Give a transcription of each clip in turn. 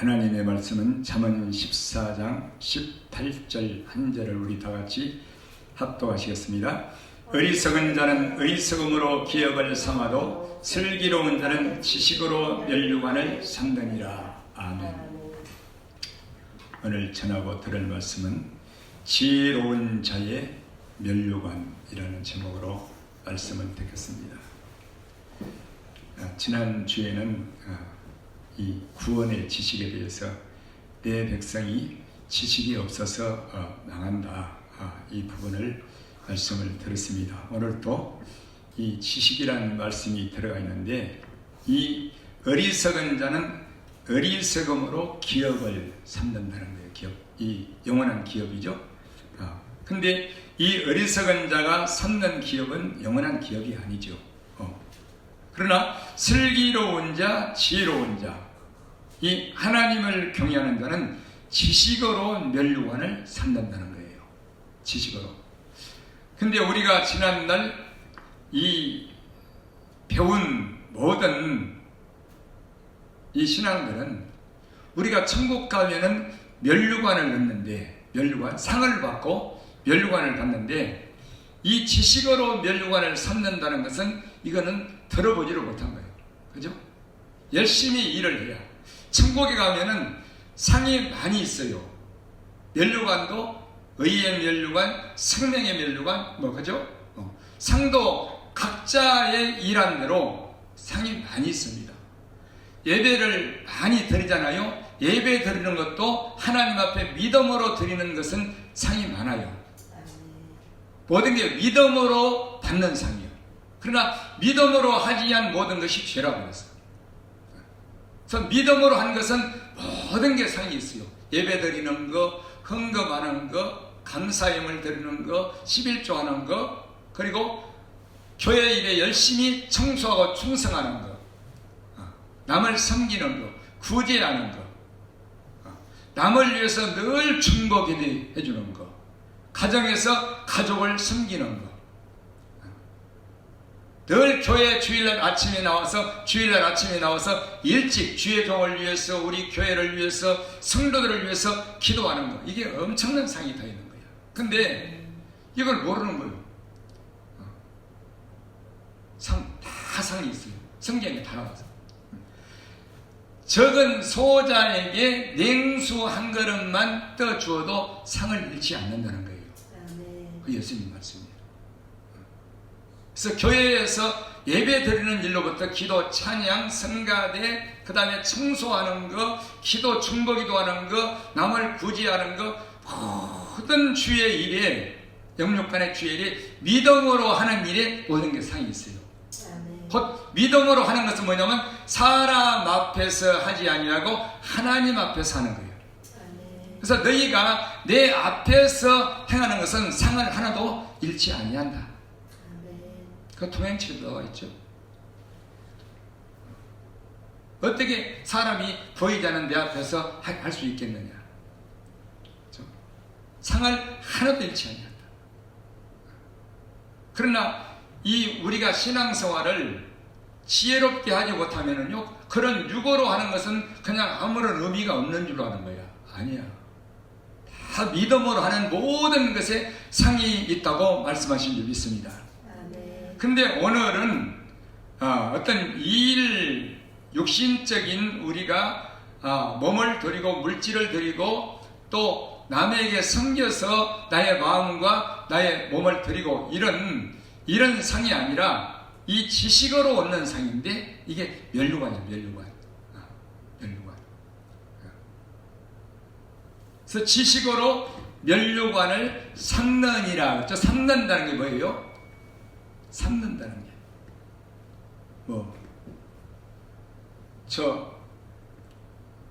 하나님의 말씀은 잠언 14장 18절 한 절을 우리 다 같이 합독하시겠습니다. 어리석은 자는 어리석음으로 기업을 삼아도 슬기로운 자는 지식으로 면류관을 삼느니라. 아멘. 오늘 전하고 들을 말씀은 지혜로운 자의 면류관이라는 제목으로 말씀을 듣겠습니다. 지난주에는 이 구원의 지식에 대해서 내 백성이 지식이 없어서 망한다, 이 부분을 말씀을 들었습니다. 오늘 또 이 지식이라는 말씀이 들어가 있는데, 이 어리석은 자는 어리석음으로 기업을 삼는다는 거예요. 기업, 이 영원한 기업이죠. 근데 이 어리석은 자가 삼는 기업은 영원한 기업이 아니죠. 그러나 슬기로운 자, 지혜로운 자, 이 하나님을 경외하는 자는 지식으로 면류관을 삼는다는 거예요. 지식으로. 근데 우리가 지난날 이 배운 모든 이 신앙들은 우리가 천국 가면은 면류관을 넣는데, 면류관, 상을 받고 면류관을 받는데, 이 지식으로 면류관을 삼는다는 것은 이거는 들어보지를 못한 거예요. 그죠? 열심히 일을 해야. 천국에 가면은 상이 많이 있어요. 면류관도 의의 면류관, 생명의 면류관, 그죠? 상도 각자의 일한 대로 상이 많이 있습니다. 예배를 많이 드리잖아요. 예배 드리는 것도 하나님 앞에 믿음으로 드리는 것은 상이 많아요. 모든 게 믿음으로 받는 상이에요. 그러나 믿음으로 하지 않은 모든 것이 죄라고 했어요. 그래서 믿음으로 한 것은 모든 게 상이 있어요. 예배 드리는 거, 헌금하는 거, 감사임을 드리는 거, 11조 하는 거, 그리고 교회 일에 열심히 청소하고 충성하는 거, 남을 섬기는 거, 구제하는 거, 남을 위해서 늘 중보기도 해주는 거, 가정에서 가족을 섬기는 거, 늘 교회 주일날 아침에 나와서 일찍 주의 종을 위해서, 우리 교회를 위해서, 성도들을 위해서 기도하는 거, 이게 엄청난 상이 다 있는 거야. 근데 이걸 모르는 거예요. 다 상이 있어요. 성경에 다 나와서. 적은 소자에게 냉수 한 그릇만 떠주어도 상을 잃지 않는다는 거예요. 그 예수님 말씀이에요. 그래서 교회에서 예배 드리는 일로부터 기도, 찬양, 성가대, 그 다음에 청소하는 거, 기도, 중보기도 하는 거, 남을 구제하는 거, 모든 주의 일에, 영육간의 주의 일에 믿음으로 하는 일에 모든 게 상이 있어요. 곧 믿음으로 하는 것은 뭐냐면 사람 앞에서 하지 아니하고 하나님 앞에서 하는 거예요. 그래서 너희가 내 앞에서 행하는 것은 상을 하나도 잃지 아니한다. 그 통행체도가 있죠. 어떻게 사람이 보이지 않는 내 앞에서 할 수 있겠느냐. 상을 하나도 잃지 아니한다. 그러나 이 우리가 신앙생활을 지혜롭게 하지 못하면은요, 그런 육어로 하는 것은 그냥 아무런 의미가 없는 줄로 하는 거야. 아니야. 다 믿음으로 하는 모든 것에 상이 있다고 말씀하신 줄 믿습니다. 근데 오늘은 어떤 육신적인 우리가 몸을 드리고 물질을 드리고 또 남에게 섬겨서 나의 마음과 나의 몸을 드리고 이런 상이 아니라 이 지식으로 얻는 상인데, 이게 면류관이에요. 면류관. 그래서 지식으로 면류관을 삼느니라. 삼는다는 게 뭐예요? 삼는다는 게 저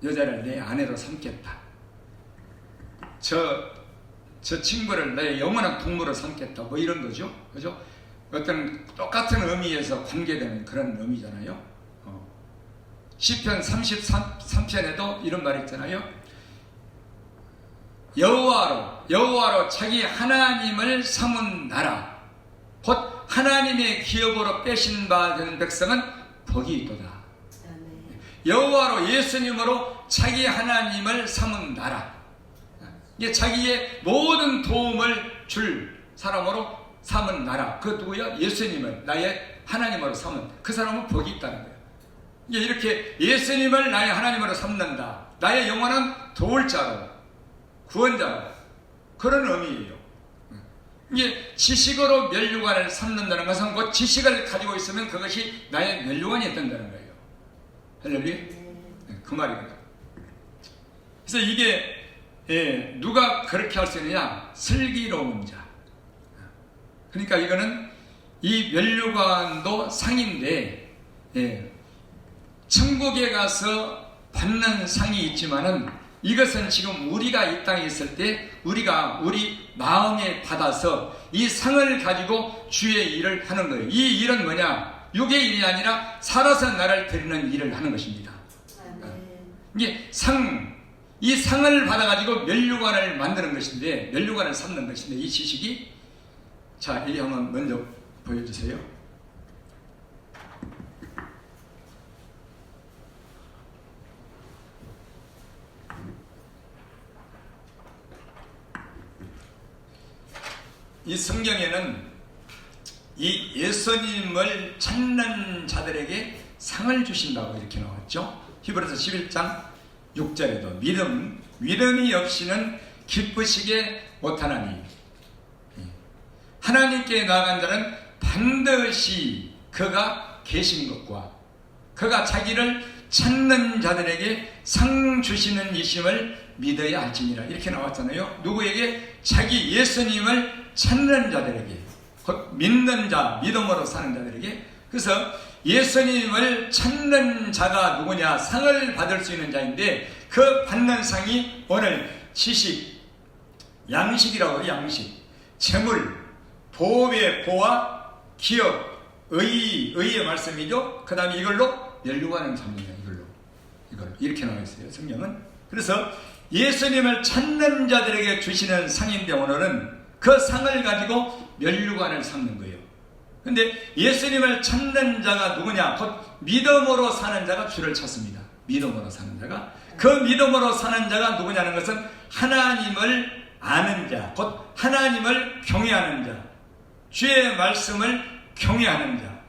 여자를 내 아내로 삼겠다, 저 친구를 내 영원한 동무로 삼겠다, 이런 거죠. 그죠? 어떤 똑같은 의미에서 관계되는 그런 의미잖아요. 시편 33편에도 이런 말이 있잖아요. 여호와로 자기 하나님을 삼은 나라, 곧 하나님의 기업으로 빼신 바 된 백성은 복이 있도다. 여호와로 예수님으로 자기 하나님을 삼은 나라. 이게 자기의 모든 도움을 줄 사람으로 삼은 나라. 그 누구야? 예수님을 나의 하나님으로 삼은 그 사람은 복이 있다는 거예요. 이렇게 예수님을 나의 하나님으로 삼는다. 나의 영원한 도울 자로, 구원자로, 그런 의미예요. 이게 지식으로 면류관을 삼는다는 것은 그 지식을 가지고 있으면 그것이 나의 면류관이 된다는 거예요. 할렐루야? 그 말이거든요. 그래서 이게 누가 그렇게 할 수 있느냐? 슬기로운 자. 그러니까 이거는 이 면류관도 상인데 천국에 가서 받는 상이 있지만은 이것은 지금 우리가 이 땅에 있을 때 우리가 우리 마음에 받아서 이 상을 가지고 주의 일을 하는 거예요. 이 일은 뭐냐? 육의 일이 아니라 살아서 나를 드리는 일을 하는 것입니다. 이게 이 상을 받아가지고 면류관을 만드는 것인데, 면류관을 삼는 것인데, 이 지식이, 자, 이 한번 먼저 보여주세요. 이 성경에는 이 예수님을 찾는 자들에게 상을 주신다고 이렇게 나왔죠. 히브리서 11장 6절에도 믿음이 없이는 기쁘시게 못하나니 하나님께 나아간 자는 반드시 그가 계신 것과 그가 자기를 찾는 자들에게 상 주시는 이심을 믿어야 할지니라 이렇게 나왔잖아요. 누구에게? 자기 예수님을 찾는 자들에게, 곧 믿는 자, 믿음으로 사는 자들에게. 그래서 예수님을 찾는 자가 누구냐? 상을 받을 수 있는 자인데 그 받는 상이 오늘 지식, 양식이라고 해요. 양식, 재물, 보험의 보와 기업, 의의 말씀이죠. 그 다음에 이걸로 면류관을 잡느냐, 이걸로 이렇게 나와 있어요, 성경은. 그래서 예수님을 찾는 자들에게 주시는 상인데 오늘은 그 상을 가지고 면류관을 삼는 거예요. 근데 예수님을 찾는 자가 누구냐? 곧 믿음으로 사는 자가 주를 찾습니다. 믿음으로 사는 자가. 그 믿음으로 사는 자가 누구냐는 것은 하나님을 아는 자, 곧 하나님을 경외하는 자, 주의 말씀을 경외하는 자,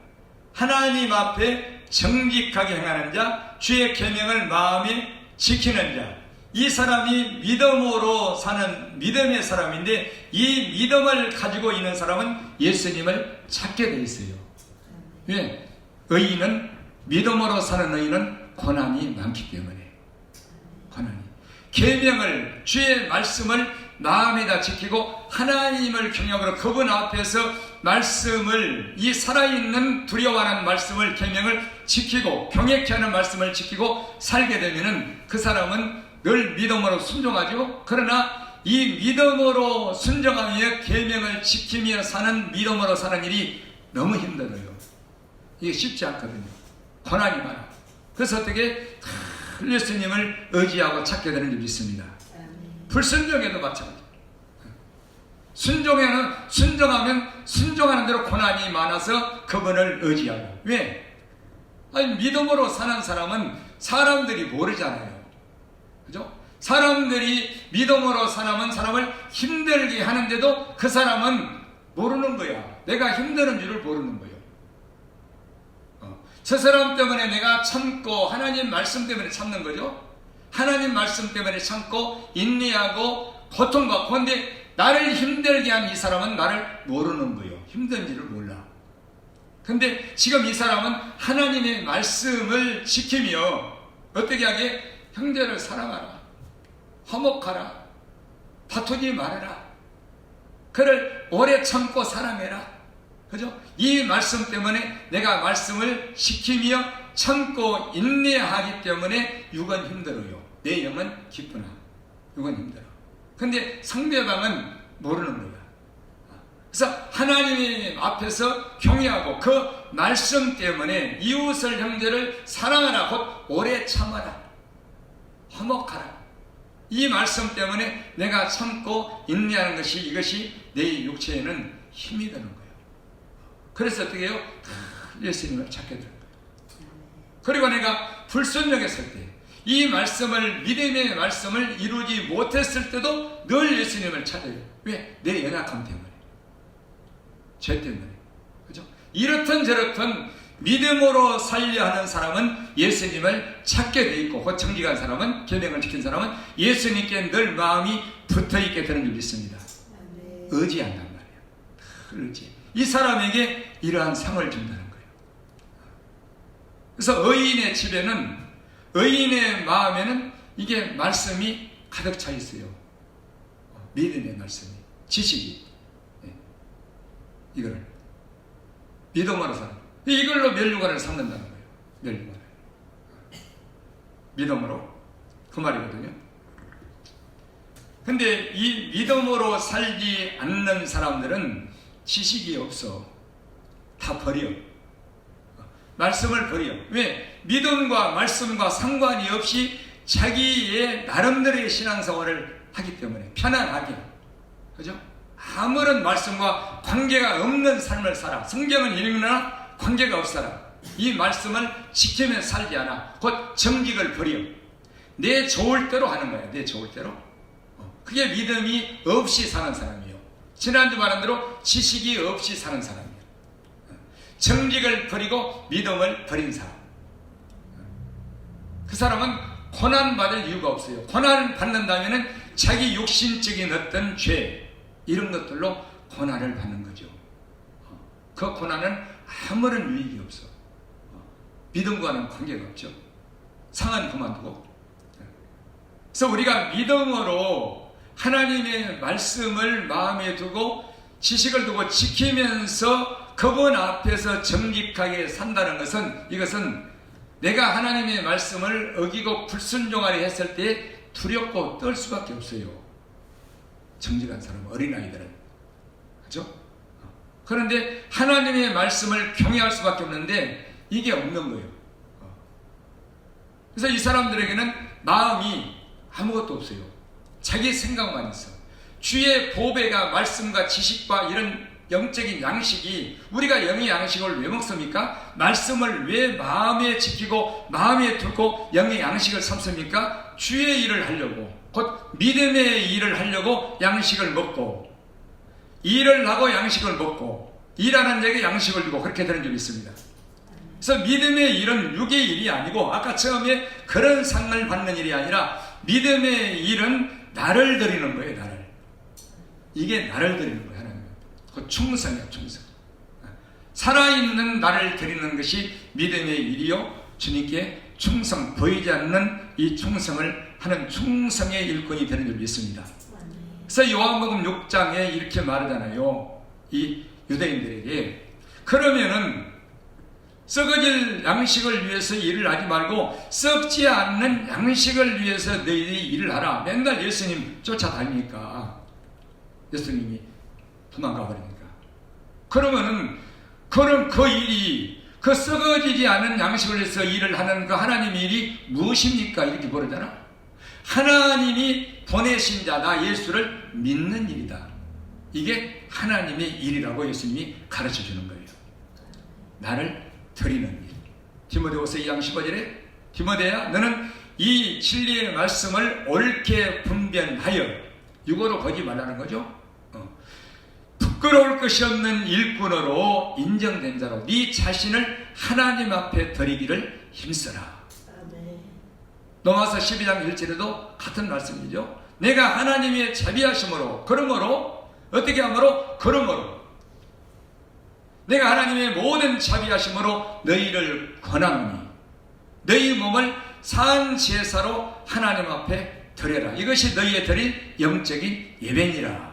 하나님 앞에 정직하게 행하는 자, 주의 계명을 마음에 지키는 자. 이 사람이 믿음으로 사는 믿음의 사람인데 이 믿음을 가지고 있는 사람은 예수님을 찾게 돼 있어요. 왜? 의인은, 믿음으로 사는 의인은 고난이 많기 때문에. 고난이. 계명을, 주의 말씀을 마음에다 지키고 하나님을 경외하고 그분 앞에서 말씀을, 이 살아있는 두려워하는 말씀을, 계명을 지키고 경외케 하는 말씀을 지키고 살게 되면은 그 사람은 늘 믿음으로 순종하죠. 그러나 이 믿음으로 순종하며 계명을 지키며 사는, 믿음으로 사는 일이 너무 힘들어요. 이게 쉽지 않거든요. 고난이 많아. 그래서 어떻게 예수님을 의지하고 찾게 되는 일이 있습니다. 불순종에도 마찬가지. 순종하면 순종하는 대로 고난이 많아서 그분을 의지하고. 왜? 아니, 믿음으로 사는 사람은 사람들이 모르잖아요. 그죠? 사람들이 믿음으로 사람을 힘들게 하는데도 그 사람은 모르는 거야. 내가 힘드는 줄을 모르는 거예요. 저 사람 때문에 내가 참고 하나님 말씀 때문에 참는 거죠. 하나님 말씀 때문에 참고 인내하고 고통받고. 그런데 나를 힘들게 한 이 사람은 나를 모르는 거예요. 힘든지를 몰라. 근데 지금 이 사람은 하나님의 말씀을 지키며 어떻게 하게? 형제를 사랑하라, 화목하라, 다투지 말아라, 그를 오래 참고 사랑해라. 그죠? 이 말씀 때문에 내가 말씀을 지키며 참고 인내하기 때문에 육은 힘들어요. 내 영은 기쁘나 육은 힘들어. 근데 상대방은 모르는 거야. 그래서 하나님 앞에서 경외하고 그 말씀 때문에 이웃을, 형제를 사랑하라, 곧 오래 참아라, 화목하라. 이 말씀 때문에 내가 참고 인내하는 것이, 이것이 내 육체에는 힘이 되는 거예요. 그래서 어떻게 해요? 예수님을 찾게 되는 거예요. 그리고 내가 불순종했을 때, 이 말씀을, 믿음의 말씀을 이루지 못했을 때도 늘 예수님을 찾아요. 왜? 내 연약함 때문에, 죄 때문에. 그죠? 이렇든 저렇든 믿음으로 살려 하는 사람은 예수님을 찾게 돼 있고, 곧 정직한 사람은, 계명을 지킨 사람은 예수님께 늘 마음이 붙어 있게 되는 줄 믿습니다. 의지한단 말이에요. 의지. 이 사람에게 이러한 상을 준다는 거예요. 그래서 의인의 집에는, 의인의 마음에는 이게 말씀이 가득 차 있어요. 믿음의 말씀이, 지식이. 이거를 믿음으로 사는, 이걸로 면류관을 삼는다는 거예요. 면류관을. 믿음으로. 그 말이거든요. 근데 이 믿음으로 살지 않는 사람들은 지식이 없어. 다 버려. 말씀을 버려. 왜? 믿음과 말씀과 상관이 없이 자기의 나름대로의 신앙생활을 하기 때문에, 편안하게. 그죠? 아무런 말씀과 관계가 없는 삶을 살아. 성경은 읽으나 관계가 없어라. 이 말씀을 지키며 살지 않아. 곧 정직을 버려. 내 좋을 대로 하는 거야. 내 좋을 대로. 그게 믿음이 없이 사는 사람이에요. 지난주 말한 대로 지식이 없이 사는 사람이에요. 정직을 버리고 믿음을 버린 사람. 그 사람은 고난받을 이유가 없어요. 고난을 받는다면 자기 욕심적인 어떤 죄, 이런 것들로 고난을 받는 거죠. 그 고난은 아무런 유익이 없어. 믿음과는 관계가 없죠. 상한 그만두고. 그래서 우리가 믿음으로 하나님의 말씀을 마음에 두고 지식을 두고 지키면서 그분 앞에서 정직하게 산다는 것은, 이것은 내가 하나님의 말씀을 어기고 불순종하려 했을 때 두렵고 떨 수밖에 없어요. 정직한 사람, 어린아이들은. 그죠? 그런데 하나님의 말씀을 경외할 수밖에 없는데 이게 없는 거예요. 그래서 이 사람들에게는 마음이 아무것도 없어요. 자기 생각만 있어. 주의 보배가 말씀과 지식과 이런 영적인 양식이, 우리가 영의 양식을 왜 먹습니까? 말씀을 왜 마음에 지키고 마음에 두고 영의 양식을 삼습니까? 주의 일을 하려고, 곧 믿음의 일을 하려고 양식을 먹고, 일을 하고 양식을 먹고, 일하는 자에게 양식을 주고, 그렇게 되는 줄 믿습니다. 그래서 믿음의 일은 육의 일이 아니고, 아까 처음에 그런 상을 받는 일이 아니라 믿음의 일은 나를 드리는 거예요. 나를. 이게 나를 드리는 거예요. 하나님. 그 충성이야. 충성. 살아있는 나를 드리는 것이 믿음의 일이요, 주님께 충성, 보이지 않는 이 충성을 하는 충성의 일꾼이 되는 줄 믿습니다. 그래서 요한복음 6장에 이렇게 말하잖아요. 이 유대인들에게, 그러면은 썩어질 양식을 위해서 일을 하지 말고 썩지 않는 양식을 위해서 너희들이 일을 하라. 맨날 예수님 쫓아다니니까, 예수님이 도망가 버리니까. 그러면은 그런 그 일이, 그 썩어지지 않은 양식을 위해서 일을 하는 그 하나님의 일이 무엇입니까? 이렇게 물으잖아. 하나님이 보내신 자, 나 예수를 믿는 일이다. 이게 하나님의 일이라고 예수님이 가르쳐 주는 거예요. 나를 드리는 일. 디모데후서 2장 15절에 디모데야, 너는 이 진리의 말씀을 옳게 분별하여, 육어로 거지 말라는 거죠. 부끄러울 것이 없는 일꾼으로 인정된 자로 네 자신을 하나님 앞에 드리기를 힘써라. 로마서 12장 1절에도 같은 말씀이죠. 내가 하나님의 자비하심으로, 그러므로, 어떻게 하므로? 그러므로 내가 하나님의 모든 자비하심으로 너희를 권하노니 너희 몸을 산 제사로 하나님 앞에 드려라. 이것이 너희의 드릴 영적인 예배니라.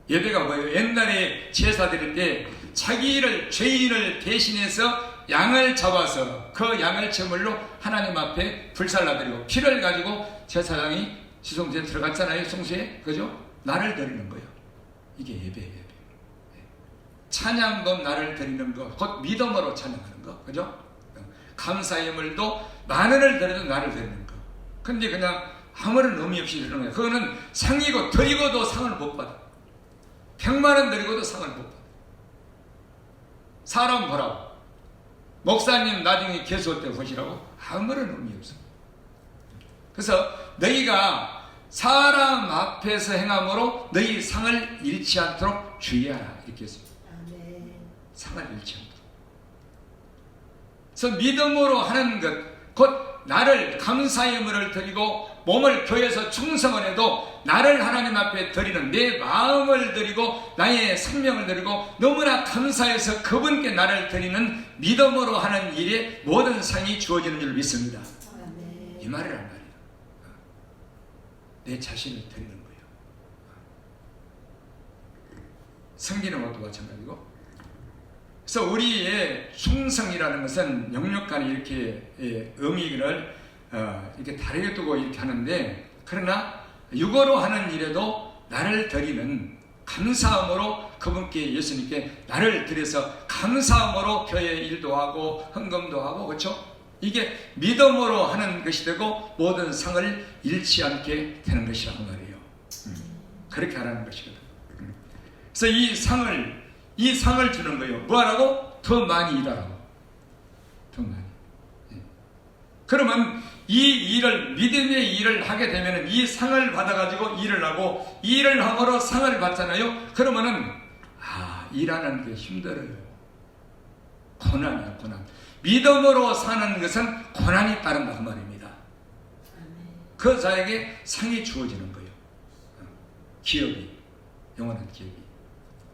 예배가 뭐예요? 옛날에 제사 드릴 때 자기를, 죄인을 대신해서 양을 잡아서 그 양을 제물로 하나님 앞에 불살라드리고, 피를 가지고 제사장이 지성소에 들어갔잖아요. 성소에. 그죠? 나를 드리는 거예요. 이게 예배예요. 예배. 찬양도 나를 드리는 거, 곧 믿음으로 찬양하는 거. 그죠? 감사의 예물도 만원을 드려도 나를 드리는 거. 근데 그냥 아무런 의미 없이 드리는 거예요. 그거는 상이고, 드리고도 상을 못 받아. 100만 원 드리고도 상을 못 받아. 사람 보라고. 목사님 나중에 개수할 때 보시라고? 아무런 의미 없어. 그래서 너희가 사람 앞에서 행함으로 너희 상을 잃지 않도록 주의하라 이렇게 했습니다. 상을 잃지 않도록. 그래서 믿음으로 하는 것, 곧 나를 감사의 예물을 드리고 몸을 교회에서 충성을 해도 나를 하나님 앞에 드리는 내 마음을 드리고 나의 생명을 드리고 너무나 감사해서 그분께 나를 드리는 믿음으로 하는 일에 모든 상이 주어지는 줄 믿습니다. 이 말이란 말이에요. 내 자신을 드리는 거예요. 섬기는 것도 마찬가지고. 그래서 우리의 충성이라는 것은 영육간에 이렇게 의미를 이렇게 다르게 두고 이렇게 하는데, 그러나 육어로 하는 일에도 나를 드리는 감사함으로 그분께, 예수님께 나를 드려서 감사함으로 교회 일도 하고 헌금도 하고, 그렇죠? 이게 믿음으로 하는 것이 되고 모든 상을 잃지 않게 되는 것이라고 말이에요. 그렇게 하라는 것이거든. 그래서 이 상을 주는 거예요. 뭐하라고? 더 많이 일하라고. 더 많이. 그러면 이 일을, 믿음의 일을 하게 되면 이 상을 받아가지고 일을 하고, 일을 함으로 상을 받잖아요. 그러면은 일하는 게 힘들어요. 고난이야, 고난. 믿음으로 사는 것은 고난이 따른다 그 말입니다. 그 자에게 상이 주어지는 거예요. 기업이, 영원한 기업이.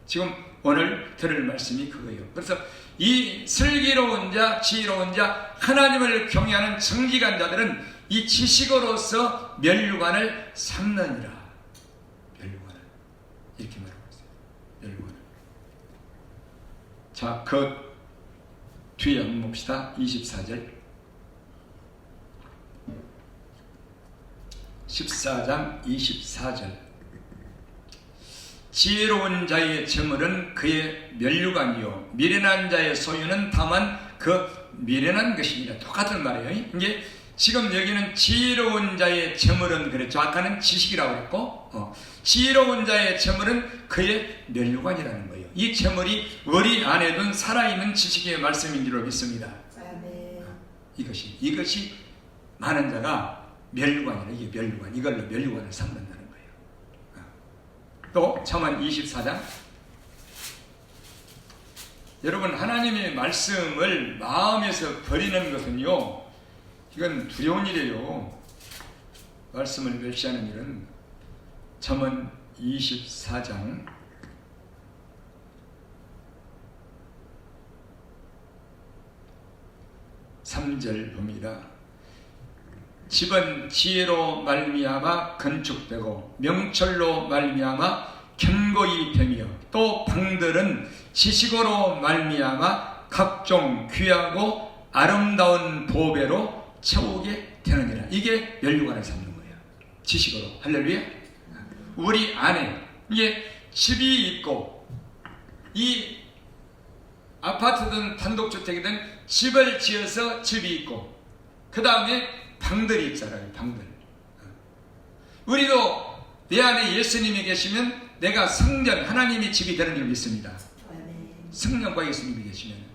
지금 오늘 들을 말씀이 그거예요. 그래서 이 슬기로운 자, 지혜로운 자, 하나님을 경외하는 정직한 자들은 이 지식으로서 멸류관을 삼느니라. 멸류관을 이렇게 말하고 있어요. 멸류관을. 자, 그 뒤에 한번 봅시다. 24절 14장 24절 지혜로운 자의 재물은 그의 멸류관이요 미련한 자의 소유는 다만 그 미련한 것입니다. 똑같은 말이에요. 이게 지금 여기는 지혜로운 자의 재물은 그랬죠. 아까는 지식이라고 했고, 지혜로운 자의 재물은 그의 멸류관이라는 거예요. 이 재물이 우리 안에 둔 살아있는 지식의 말씀인 줄로 믿습니다. 이것이 많은 자가 멸류관이라, 이게 멸류관, 이걸로 멸류관을 삼는다는 거예요. 또 잠언 24장. 여러분, 하나님의 말씀을 마음에서 버리는 것은요, 이건 두려운 일이에요. 말씀을 멸시하는 일은. 잠언 24장 3절 봅니다. 집은 지혜로 말미암아 건축되고 명철로 말미암아 견고히 되며 또 방들은 지식으로 말미암아 각종 귀하고 아름다운 보배로 채우게 되느니라. 이게 멸류관을 삼는 거예요. 지식으로. 할렐루야. 우리 안에 이게 집이 있고, 이 아파트든 단독주택이든 집을 지어서 집이 있고, 그 다음에 방들이 있잖아요. 방들. 우리도 내 안에 예수님이 계시면 내가 성전, 하나님이 집이 되는 줄 믿습니다. 성령과 예수님이 계시면.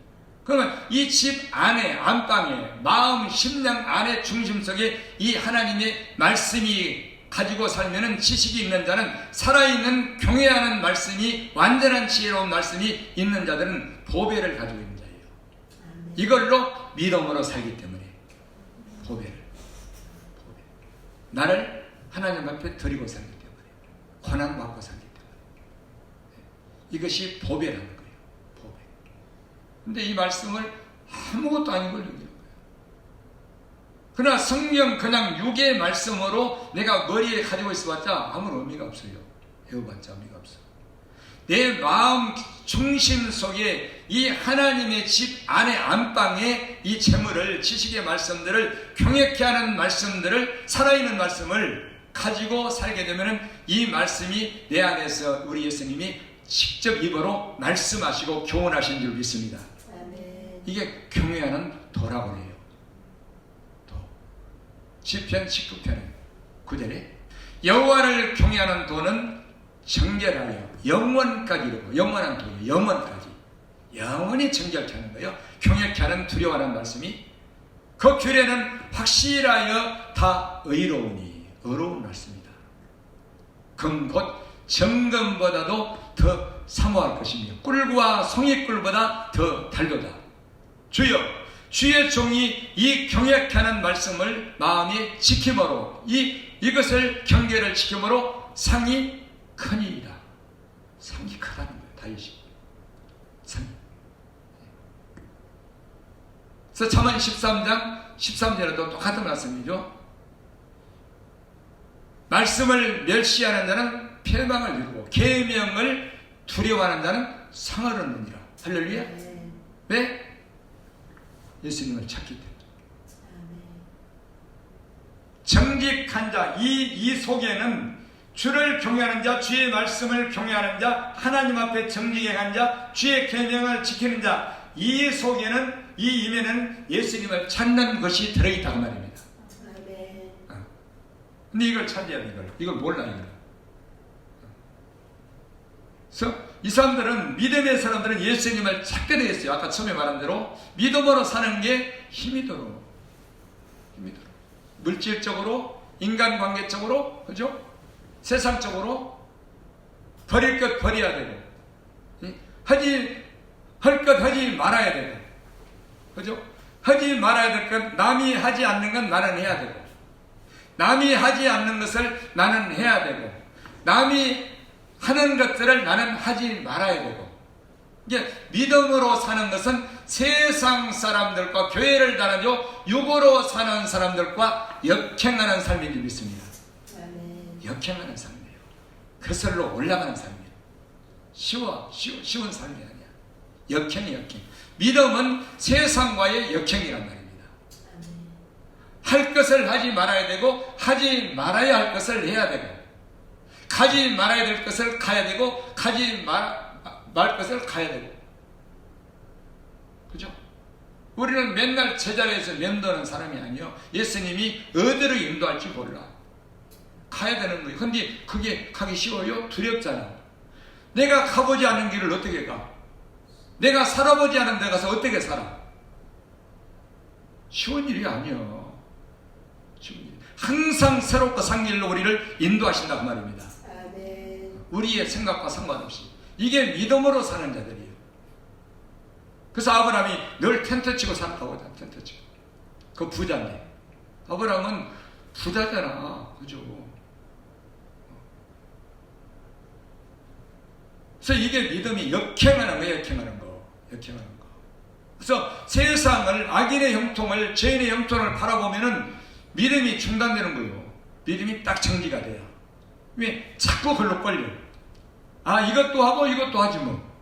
그러면 이 집 안에, 안방에, 마음, 심령 안에 중심 속에 이 하나님의 말씀이 가지고 살면은, 지식이 있는 자는, 살아있는 경외하는 말씀이, 완전한 지혜로운 말씀이 있는 자들은 보배를 가지고 있는 자예요. 이걸로 믿음으로 살기 때문에 보배를. 나를 하나님 앞에 드리고 살기 때문에, 고난받고 살기 때문에. 이것이 보배라는 거예요. 보배. 근데 이 말씀을 아무것도 아닌 걸 여기는 거예요. 그러나 성경 그냥 육의 말씀으로 내가 머리에 가지고 있어봤자 아무런 의미가 없어요. 배워봤자 의미가 없어. 내 마음 중심 속에 이 하나님의 집 안에, 안방에 이 재물을, 지식의 말씀들을, 경외케 하는 말씀들을, 살아있는 말씀을 가지고 살게 되면 이 말씀이 내 안에서 우리 예수님이 직접 입으로 말씀하시고 교훈하신 줄 믿습니다. 이게 경외하는 도라고 해요. 도. 시편 19편 9절에 여호와를 경외하는 도는 정결하여 영원까지 이르고, 영원한 도예요. 영원까지. 영원히 정결케 하는 거예요. 경외케 하는 두려워하는 말씀이 그 규례는 확실하여 다 의로우니 의로운 말씀이다. 그건 곧 정금보다도 더 사모할 것이며 꿀과 송이꿀보다 더 달도다. 주여 주의 종이 이 경외케 하는 말씀을 마음에 지킴으로 이것을 경계를 지킴으로 상이 크니이다. 상이 크다는 거예요. 다윗이 상이. 그래서 잠언 13장 13절에도 똑같은 말씀이죠. 말씀을 멸시하는 자는 패망을 이루고 계명을 두려워하는 자는 상을 얻느니라. 할렐루야. 왜? 예수님을 찾기 때문에. 정직한 자, 이 속에는 주를 경외하는 자, 주의 말씀을 경외하는 자, 하나님 앞에 정직하게 한 자, 주의 계명을 지키는 자, 이 속에는 이 임에는 예수님을 찾는 것이 들어있다고 말입니다. 근데 이걸 찾아야 돼. 이걸 몰라. 그래서 이 사람들은, 믿음의 사람들은 예수님을 찾게 되었어요. 아까 처음에 말한 대로 믿음으로 사는 게 힘이 들어. 물질적으로, 인간관계적으로, 그죠? 세상적으로 버릴 것 버려야 되고, 할 것 하지 말아야 되고, 그죠? 하지 말아야 될 것, 남이 하지 않는 건 나는 해야 되고, 남이 하지 않는 것을 나는 해야 되고, 남이 하는 것들을 나는 하지 말아야 되고. 이게 믿음으로 사는 것은 세상 사람들과 교회를 다니죠 육으로 사는 사람들과 역행하는 삶인지 믿습니다. 역행하는 삶이에요. 그슬로 올라가는 삶이에요. 쉬운 삶이 아니야. 역행. 믿음은 세상과의 역행이란 말입니다. 할 것을 하지 말아야 되고, 하지 말아야 할 것을 해야 되고, 가지 말아야 될 것을 가야 되고, 가지 말 것을 가야 되고. 그죠? 우리는 맨날 제자리에서 맴도는 사람이 아니요. 예수님이 어디로 인도할지 몰라. 가야 되는 거예요. 근데 그게 가기 쉬워요? 두렵잖아. 내가 가보지 않은 길을 어떻게 가? 내가 살아보지 않은 데 가서 어떻게 살아? 쉬운 일이 아니요. 쉬운 일. 항상 새롭고 산 길로 우리를 인도하신다고 말입니다. 우리의 생각과 상관없이. 이게 믿음으로 사는 자들이에요. 그래서 아브라함이 늘 텐트 치고 살았다고 하잖아. 텐트 치고. 그 부자인데. 아브라함은 부자잖아. 그죠? 그래서 이게 믿음이 역행하는 거예요. 역행하는 거. 그래서 세상을, 악인의 형통을, 죄인의 형통을 바라보면은 믿음이 중단되는 거예요. 믿음이 딱 정지가 돼요. 왜? 자꾸 걸로 끌려. 이것도 하고 이것도 하지 뭐.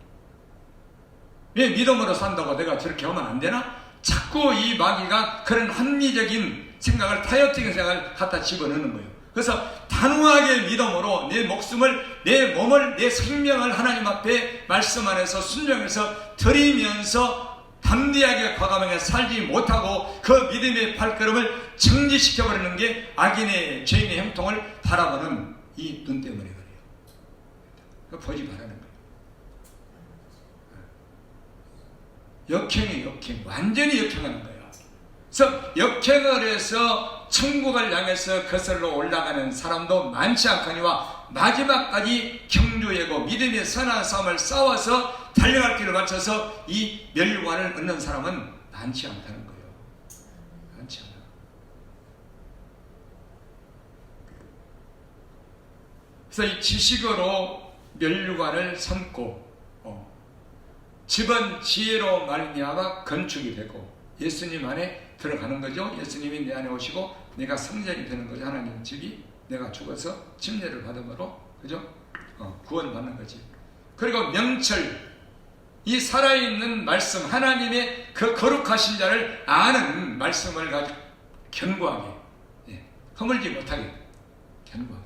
왜 믿음으로 산다고 내가 저렇게 하면 안 되나? 자꾸 이 마귀가 그런 합리적인 생각을, 타협적인 생각을 갖다 집어넣는 거예요. 그래서 단호하게 믿음으로 내 목숨을, 내 몸을, 내 생명을 하나님 앞에 말씀 안에서 순종해서 드리면서 담대하게 과감하게 살지 못하고 그 믿음의 발걸음을 정지시켜버리는 게 악인의, 죄인의 형통을 바라보는 이 눈 때문에 그래요. 보지 말라는 거예요. 역행. 완전히 역행하는 거예요. 그래서 역행을 해서 천국을 향해서 거슬러 올라가는 사람도 많지 않거니와 마지막까지 경주하고 믿음의 선한 싸움을 싸워서 달려갈 길을 맞춰서 이 멸관을 얻는 사람은 많지 않다는 거예요. 많지 않아. 그래서 이 지식으로 멸관을 삼고 집은 지혜로 말미암아 건축이 되고 예수님 안에 들어가는 거죠. 예수님이 내 안에 오시고 내가 성전이 되는 거죠. 하나님 집이 내가 죽어서 침례를 받음으로, 그죠? 구원받는 거지. 그리고 명철, 이 살아있는 말씀, 하나님의 그 거룩하신 자를 아는 말씀을 가지고 견고하게, 허물지 못하게 견고하게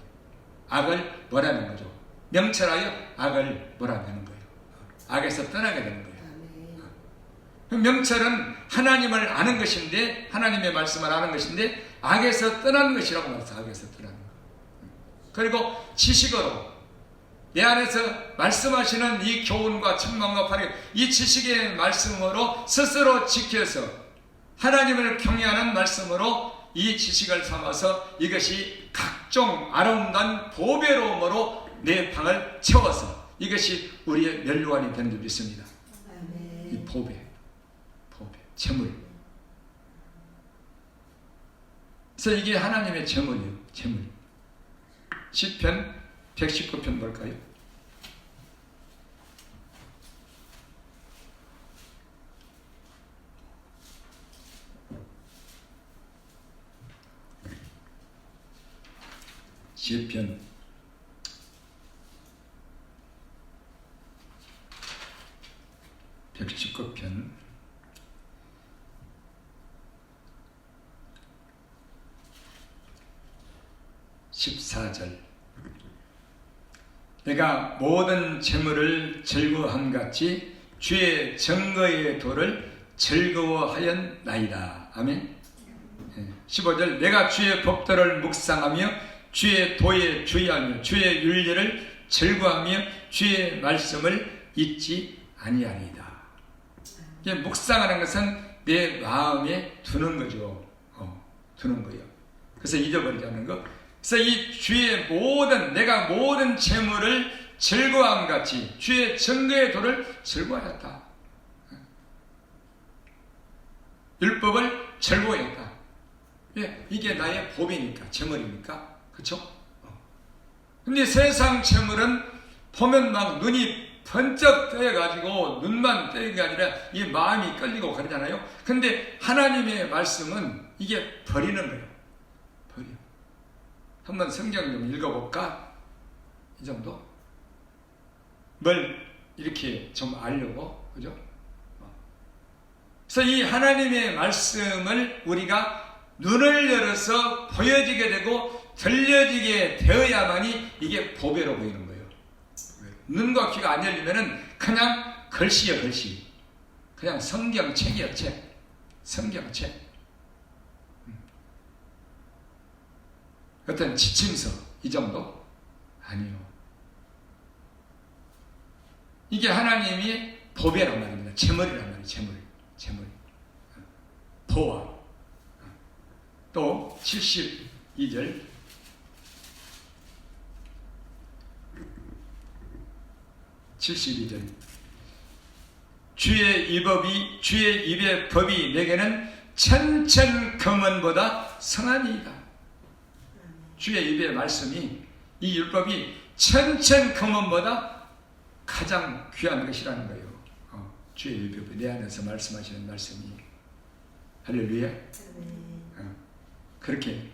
악을 뭐라는 거죠. 명철하여 악을 뭐라는 거예요. 악에서 떠나게 되는 거예요. 명철은 하나님을 아는 것인데, 하나님의 말씀을 아는 것인데 악에서 떠나는 것이라고 말해서 악에서 떠나는 거. 그리고 지식으로 내 안에서 말씀하시는 이 교훈과 책망과 발휘, 이 지식의 말씀으로 스스로 지켜서 하나님을 경외하는 말씀으로 이 지식을 삼아서 이것이 각종 아름다운 보배로움으로 내 방을 채워서 이것이 우리의 면류관이 되는 줄 믿습니다. 이 보배, 재물. 그래서 이게 하나님의 재물이에요. 재물. 시편 119편 볼까요? 시편 119편 14절. 내가 모든 재물을 즐거워함같이 주의 증거의 도를 즐거워하였나이다. 아멘. 15절. 내가 주의 법도를 묵상하며 주의 도에 주의하며 주의 윤리를 즐거워하며 주의 말씀을 잊지 아니하리이다. 묵상하는 것은 내 마음에 두는 거죠. 두는 거예요. 그래서 잊어버리지 않는 거. 그래서 이 주의 내가 모든 재물을 즐거워함같이 주의 증거의 도를 즐거워하였다. 율법을 즐거워했다. 이게 나의 법이니까, 재물이니까. 그렇죠? 근데 세상 재물은 보면 막 눈이 번쩍 떠여가지고 눈만 떠는 게 아니라 이 마음이 끌리고 그러잖아요. 근데 하나님의 말씀은 이게 버리는 거예요. 버려. 한번 성경 좀 읽어볼까? 이 정도? 뭘 이렇게 좀 알려고, 그죠? 그래서 이 하나님의 말씀을 우리가 눈을 열어서 보여지게 되고 들려지게 되어야만이 이게 보배로 보이는 거예요. 눈과 귀가 안 열리면은 그냥 글씨요, 글씨. 그냥 성경책이요, 책. 성경책. 어떤 지침서, 이 정도? 아니요. 이게 하나님이 보배란 말입니다. 재물이란 말이에요, 재물. 보화. 또 72절. 주의 입의 법이 내게는 천천금원보다 성하니이다. 주의 입의 말씀이, 이 율법이 천천금원보다 가장 귀한 것이라는 거예요. 주의 율법이 내 안에서 말씀하시는 말씀이. 할렐루야. 그렇게.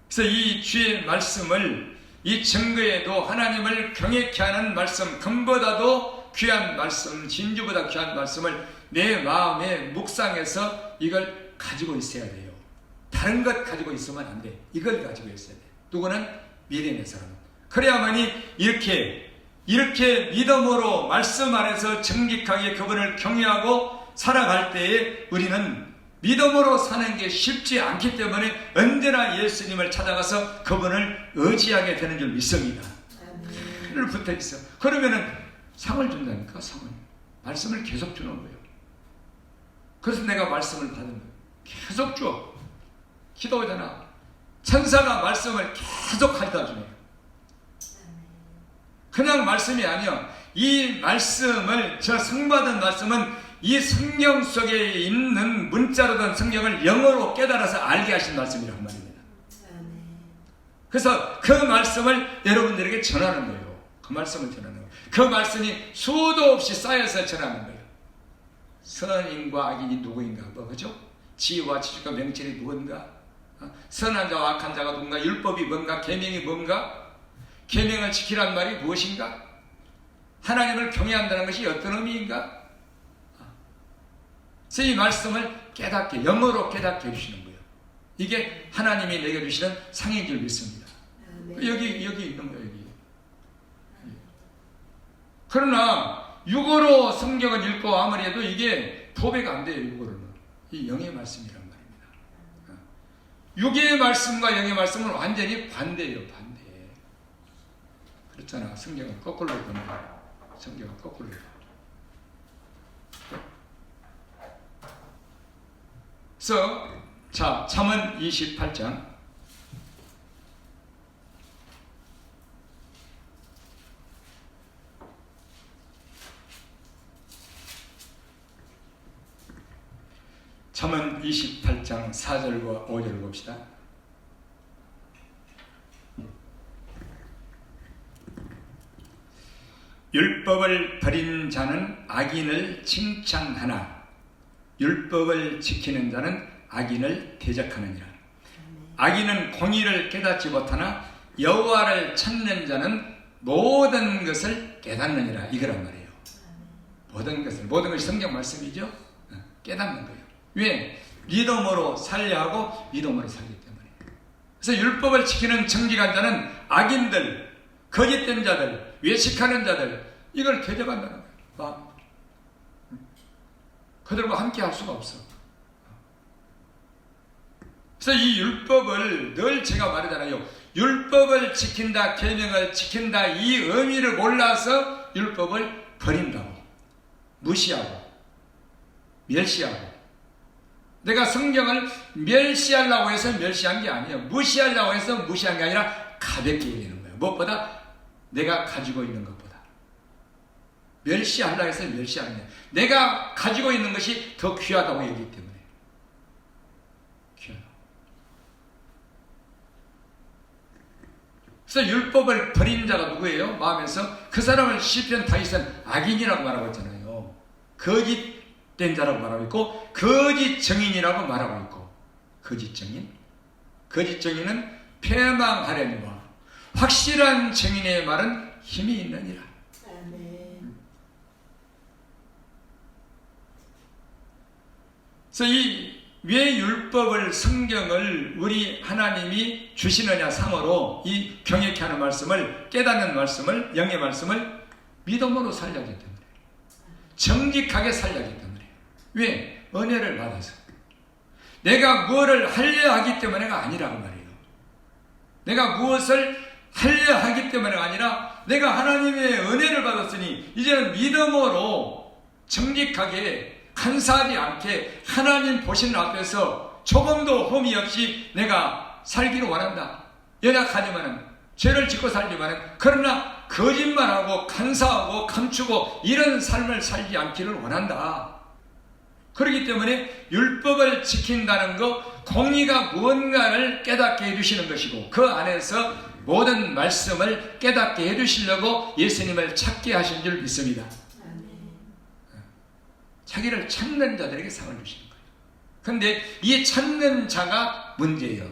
그래서 이 주의 말씀을, 이 증거에도 하나님을 경외케 하는 말씀, 금보다도 귀한 말씀, 진주보다 귀한 말씀을 내 마음에 묵상해서 이걸 가지고 있어야 돼요. 다른 것 가지고 있으면 안 돼. 이걸 가지고 있어야 돼. 누구는? 믿음의 사람. 그래야만이 이렇게 믿음으로 말씀 안에서 정직하게 그분을 경외하고 살아갈 때에 우리는 믿음으로 사는 게 쉽지 않기 때문에 언제나 예수님을 찾아가서 그분을 의지하게 되는 줄 믿습니다. 그를 붙어 있어. 그러면은 상을 준다니까, 상을. 말씀을 계속 주는 거예요. 그래서 내가 말씀을 받은 거예요. 계속 줘. 기도하잖아. 천사가 말씀을 계속 가르쳐 주네요. 그냥 말씀이 아니요. 이 말씀을, 저 성받은 말씀은 이 성경 속에 있는 문자로 된 성경을 영어로 깨달아서 알게 하신 말씀이라고 말입니다. 그래서 그 말씀을 여러분들에게 전하는 거예요. 그 말씀을 전하는 거예요. 그 말씀이 수도 없이 쌓여서 전하는 거예요. 선인과 악인이 누구인가? 그죠? 지혜와 지식과 명철이 무엇인가? 선한 자와 악한 자가 누군가? 율법이 뭔가? 계명이 뭔가? 계명을 지키란 말이 무엇인가? 하나님을 경외한다는 것이 어떤 의미인가? 그래서 이 말씀을 깨닫게, 영어로 깨닫게 해주시는 거예요. 이게 하나님이 내게 주시는 상인 줄 믿습니다. 여기 있는 거예요, 여기. 그러나 육어로 성경을 읽고 아무리 해도 이게 도배가 안 돼요, 육어로는. 이 영의 말씀이란 말입니다. 육의 말씀과 영의 말씀은 완전히 반대예요, 반대. 그렇잖아. 성경은 거꾸로 보는 거야. 성경은 거꾸로 봐. 그래서 자, 잠언 28장 잠언 28장 4절과 5절을 봅시다. 율법을 버린 자는 악인을 칭찬하나 율법을 지키는 자는 악인을 대적하느니라. 악인은 공의를 깨닫지 못하나 여호와를 찾는 자는 모든 것을 깨닫느니라. 이거란 말이에요. 모든 것이 성경 말씀이죠. 깨닫는 거예요. 왜? 믿음으로 살려 하고 믿음으로 살기 때문에. 그래서 율법을 지키는 정직한 자는 악인들, 거짓된 자들, 외식하는 자들, 이걸 대적한다는 거예요. 그들과 함께 할 수가 없어. 그래서 이 율법을 늘 제가 말하잖아요. 율법을 지킨다, 계명을 지킨다, 이 의미를 몰라서 율법을 버린다고, 무시하고 멸시하고. 내가 성경을 멸시하려고 해서 멸시한 게 아니에요. 무시하려고 해서 무시한 게 아니라 가볍게 여기는 거예요. 무엇보다 내가 가지고 있는 것보다. 멸시하려고 해서 멸시하는 거예요. 내가 가지고 있는 것이 더 귀하다고 여기기 때문에. 귀하다. 그래서 율법을 버린 자가 누구예요? 마음에서. 그 사람을 시편 다윗은 악인이라고 말하고 있잖아요. 거짓된 자라고 말하고 있고, 거짓 정인이라고 말하고 있고. 거짓 정인? 거짓 정인은 패망하려니와 확실한 정인의 말은 힘이 있느니라. 그래서 왜 율법을, 성경을 우리 하나님이 주시느냐 상으로 이 경외케 하는 말씀을, 깨닫는 말씀을, 영의 말씀을 믿음으로 살려야 하기 때문에, 정직하게 살려야 하기 때문에. 왜? 은혜를 받아서. 내가 무엇을 하려 하기 때문에가 아니라고 말이에요. 내가 무엇을 하려 하기 때문에가 아니라 내가 하나님의 은혜를 받았으니 이제는 믿음으로 정직하게, 간사하지 않게 하나님 보시는 앞에서 조금도 흠이 없이 내가 살기를 원한다. 연약하지만은, 죄를 짓고 살지만은, 그러나 거짓말하고 간사하고 감추고 이런 삶을 살지 않기를 원한다. 그렇기 때문에 율법을 지킨다는 것, 공의가 무언가를 깨닫게 해주시는 것이고, 그 안에서 모든 말씀을 깨닫게 해주시려고 예수님을 찾게 하신 줄 믿습니다. 자기를 찾는 자들에게 상을 주시는 거예요. 그런데 이 찾는 자가 문제예요.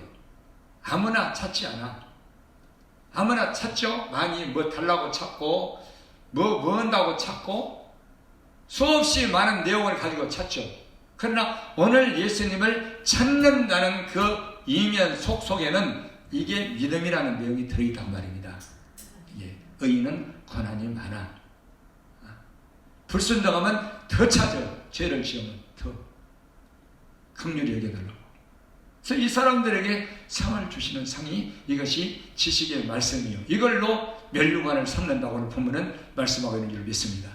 아무나 찾지 않아. 아무나 찾죠? 많이 뭐 달라고 찾고, 뭐 한다고 찾고, 수없이 많은 내용을 가지고 찾죠. 그러나 오늘 예수님을 찾는다는 그 이면 속에는 이게 믿음이라는 내용이 들어있단 말입니다. 의인은 고난이 많아. 불순종하면 더 찾아. 죄를 지으면 더 긍휼히 여겨달라고. 그래서 이 사람들에게 상을 주시는 상이 이것이 지식의 말씀이요, 이걸로 멸류관을 삼는다고 하는 본문은 말씀하고 있는 줄 믿습니다.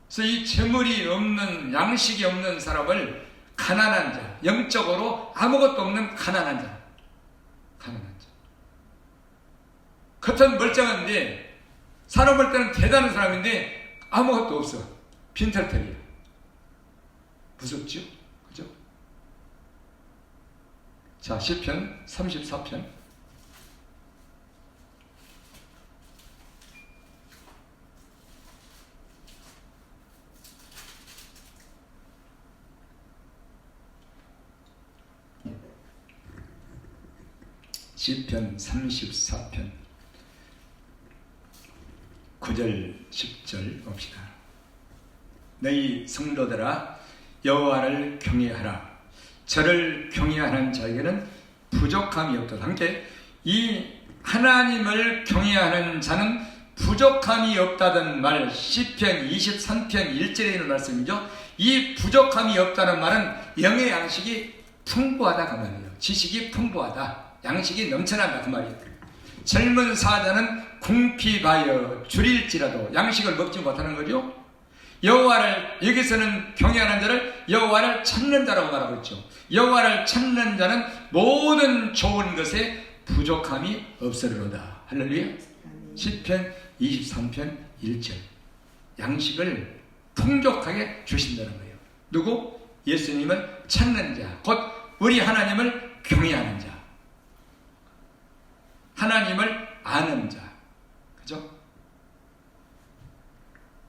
그래서 이 재물이 없는, 양식이 없는 사람을 가난한 자, 영적으로 아무것도 없는 가난한 자, 겉은 멀쩡한데 사람 볼 때는 대단한 사람인데 아무것도 없어. 빈털털이야. 무섭죠? 그죠? 자, 시편 34편. 시편 34편 9절 10절 봅시다. 너희 성도들아 여호와를 경외하라. 저를 경외하는 자에게는 부족함이 없도다. 함께 이 하나님을 경외하는 자는 부족함이 없다는 말, 시편 23편 1절에 있는 말씀이죠. 이 부족함이 없다는 말은 영의 양식이 풍부하다 그 말이에요. 지식이 풍부하다, 양식이 넘쳐난다 그 말이에요. 젊은 사자는 궁핍하여 줄일지라도 양식을 먹지 못하는 거죠. 여호와를, 여기서는 경외하는 자를 여호와를 찾는 자라고 말하고 있죠. 여호와를 찾는 자는 모든 좋은 것에 부족함이 없으리로다. 할렐루야. 시편 23편 1절. 양식을 풍족하게 주신다는 거예요. 누구? 예수님을 찾는 자, 곧 우리 하나님을 경외하는 자, 하나님을 아는 자. 그죠?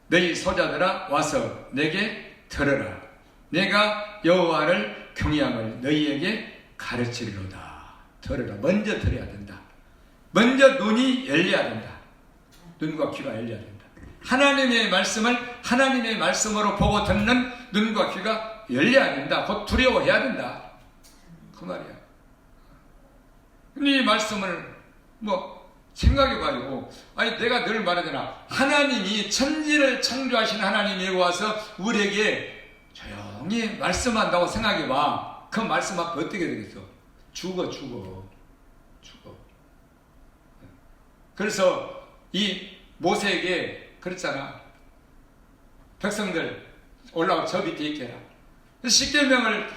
너희 소자들아 와서 내게 들으라. 내가 여호와를 경외함을 너희에게 가르치리로다. 들으라. 먼저 들어야 된다. 먼저 눈이 열려야 된다. 눈과 귀가 열려야 된다. 하나님의 말씀을 하나님의 말씀으로 보고 듣는 눈과 귀가 열려야 된다. 곧 두려워해야 된다. 그 말이야. 이 말씀을 생각해봐요. 아니, 내가 늘 말하잖아. 하나님이 천지를 창조하신 하나님이 와서 우리에게 조용히 말씀한다고 생각해봐. 그 말씀 앞에 어떻게 되겠어? 죽어. 그래서 이 모세에게 그랬잖아. 백성들 올라와 저 밑에 있게 해라. 십계명을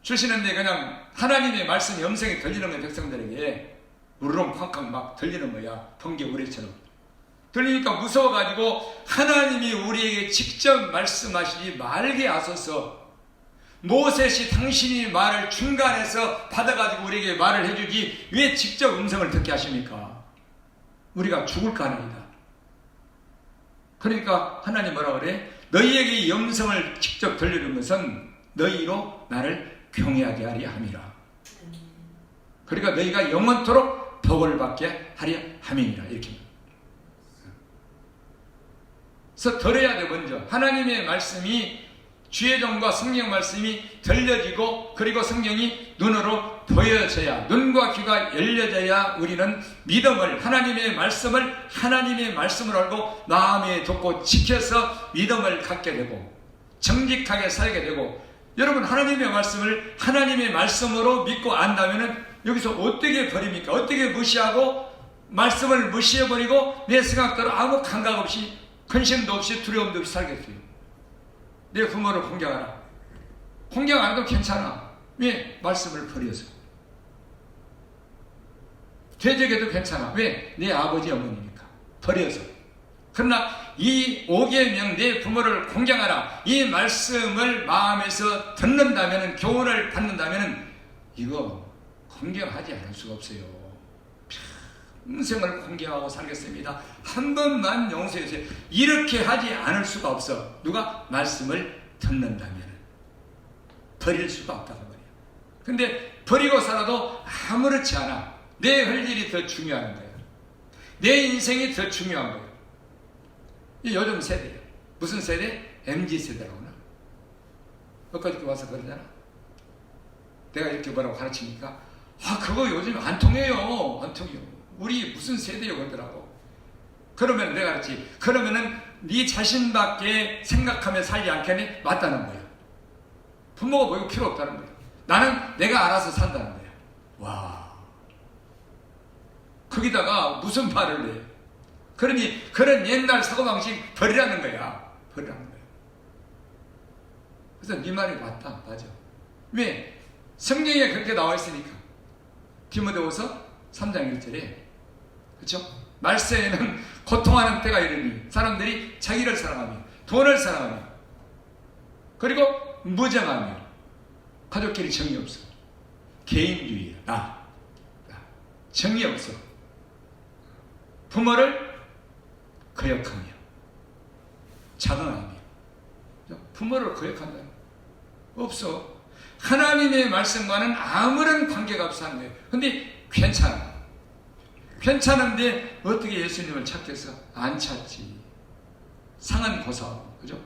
주시는데 그냥 하나님의 말씀이 음성이 들리는 거야. 백성들에게 우르렁 쾅쾅 막 들리는 거야. 번개 우레처럼 들리니까 무서워가지고 하나님이 우리에게 직접 말씀하시지 말게 하소서. 모세시 당신이 말을 중간에서 받아가지고 우리에게 말을 해주지 왜 직접 음성을 듣게 하십니까? 우리가 죽을까 하나이다. 그러니까 하나님 뭐라 그래? 너희에게 이 음성을 직접 들려준 것은 너희로 나를 경외하게 하리 함이라. 그러니까 너희가 영원토록 복을 받게 하려 함이니라. 이렇게. 그래서 들어야 돼. 먼저 하나님의 말씀이, 주의 종과 성경 말씀이 들려지고, 그리고 성경이 눈으로 보여져야, 눈과 귀가 열려져야 우리는 믿음을, 하나님의 말씀을 알고 마음에 듣고 지켜서 믿음을 갖게 되고 정직하게 살게 되고. 여러분, 하나님의 말씀을 하나님의 말씀으로 믿고 안다면은 여기서 어떻게 버립니까? 어떻게 무시하고 말씀을 무시해버리고 내 생각대로 아무 감각 없이, 근심도 없이, 두려움도 없이 살겠어요? 내 부모를 공경하라. 공경 안 해도 괜찮아. 왜? 말씀을 버려서. 되적여도 괜찮아. 왜? 내 아버지 어머니니까. 버려서. 그러나 이 5계명, 내 부모를 공경하라, 이 말씀을 마음에서 듣는다면, 교훈을 받는다면 이거 공경하지 않을 수가 없어요. 평생을 공경하고 살겠습니다. 한 번만 용서해 주세요. 이렇게 하지 않을 수가 없어. 누가? 말씀을 듣는다면. 버릴 수가 없다고 말이에요. 근데 버리고 살아도 아무렇지 않아. 내 할 일이 더 중요한 거예요. 내 인생이 더 중요한 거예요. 이 요즘 세대예요. 무슨 세대? MZ세대라고 하나? 엊그저께 와서 그러잖아. 내가 이렇게 뭐라고 가르치니까 그거 요즘 안 통해요. 안 통해요. 우리 무슨 세대요 그러더라고. 그러면 내가 그랬지. 그러면은 네 자신밖에 생각하며 살지 않겠니? 맞다는 거야. 부모가 뭐 이거 필요 없다는 거야. 나는 내가 알아서 산다는 거야. 와. 거기다가 무슨 말을 해. 그러니 그런 옛날 사고방식 버리라는 거야. 버리라는 거야. 그래서 네 말이 맞다. 맞아. 왜? 성경에 그렇게 나와 있으니까. 디모데후서 3장 1절에 그렇죠? 말세에는 고통하는 때가 이르니 사람들이 자기를 사랑하며 돈을 사랑하며 그리고 무정하며 가족끼리 정이 없어. 개인주의야. 나. 정이 없어. 부모를 거역하며 자긍하며. 부모를 거역한다. 없어. 하나님의 말씀과는 아무런 관계가 없어 하는 거예요. 근데 괜찮아. 괜찮은데 어떻게 예수님을 찾겠어? 안 찾지. 상은 고사하고. 그죠?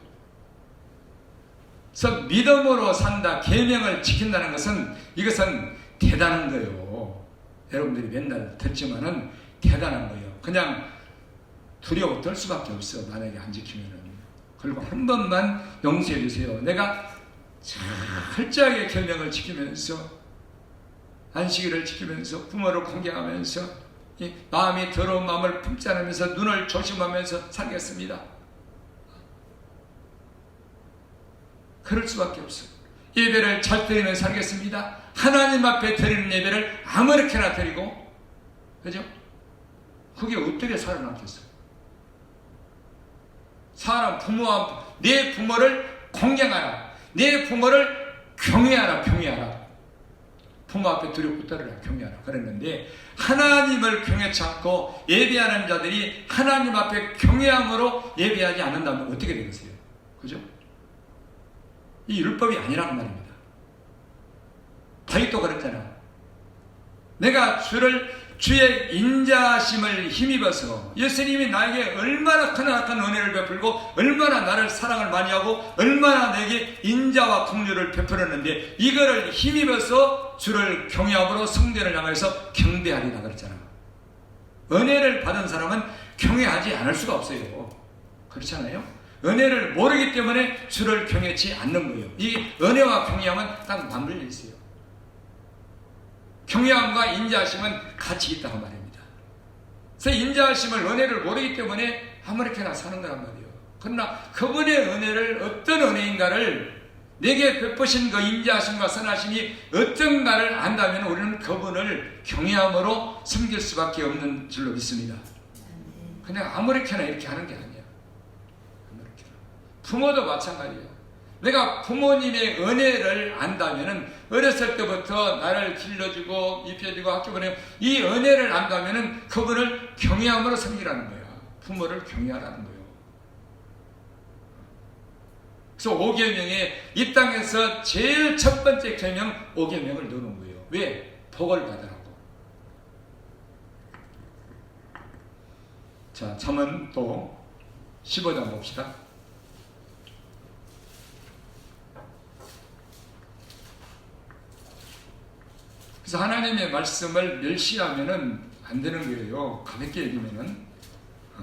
그래서 믿음으로 산다, 계명을 지킨다는 것은 이것은 대단한 거예요. 여러분들이 맨날 듣지만은 대단한 거예요. 그냥 두려워 떨 수밖에 없어. 만약에 안 지키면은. 그리고 한 번만 용서해 주세요. 내가 철저하게 계명을 지키면서, 안식일을 지키면서, 부모를 공경하면서 마음이 더러운 마음을 품지 않으면서 눈을 조심하면서 살겠습니다. 그럴 수밖에 없어요. 예배를 잘 드리면 살겠습니다. 하나님 앞에 드리는 예배를 아무렇게나 드리고, 그죠? 그게 어떻게 살아남겠어요? 사람 부모와 내 부모를 공경하라, 내 부모를 경외하라. 부모 앞에 두렵고 떨어라, 경외하라 그랬는데, 하나님을 경외치 않고 예배하는 자들이 하나님 앞에 경외함으로 예배하지 않는다면 어떻게 되겠어요? 그죠? 이 율법이 아니라는 말입니다. 다윗도 그랬잖아. 내가 주의 인자하심을 힘입어서, 예수님이 나에게 얼마나 크나큰 은혜를 베풀고 얼마나 나를 사랑을 많이 하고 얼마나 내게 인자와 긍휼을 베풀었는데, 이거를 힘입어서 주를 경외함으로 성전을 향해서 경배하리라 그랬잖아. 은혜를 받은 사람은 경외하지 않을 수가 없어요. 그렇잖아요. 은혜를 모르기 때문에 주를 경외치 않는 거예요. 이 은혜와 경외함은 딱 맞물려 있어요. 경외함과 인자하심은 같이 있다고 말입니다. 그래서 인자하심을, 은혜를 모르기 때문에 아무렇게나 사는 거란 말이에요. 그러나 그분의 은혜를, 어떤 은혜인가를, 내게 베푸신 그 인자하심과 선하심이 어떤가를 안다면 우리는 그분을 경외함으로 섬길 수밖에 없는 줄로 믿습니다. 그냥 아무렇게나 이렇게 하는 게 아니에요. 아무렇게나. 부모도 마찬가지예요. 내가 부모님의 은혜를 안다면은, 어렸을 때부터 나를 길러주고 입혀주고 학교 보내고, 이 은혜를 안다면은 그분을 경외함으로 섬기라는 거야. 부모를 경외하라는 거예요. 그래서 5계명에 이 땅에서 제일 첫 번째 계명 5계명을 넣는 거예요. 왜? 복을 받으라고. 자, 잠언 또 15장 봅시다. 그래서 하나님의 말씀을 멸시하면은 안 되는 거예요. 가볍게 얘기하면은,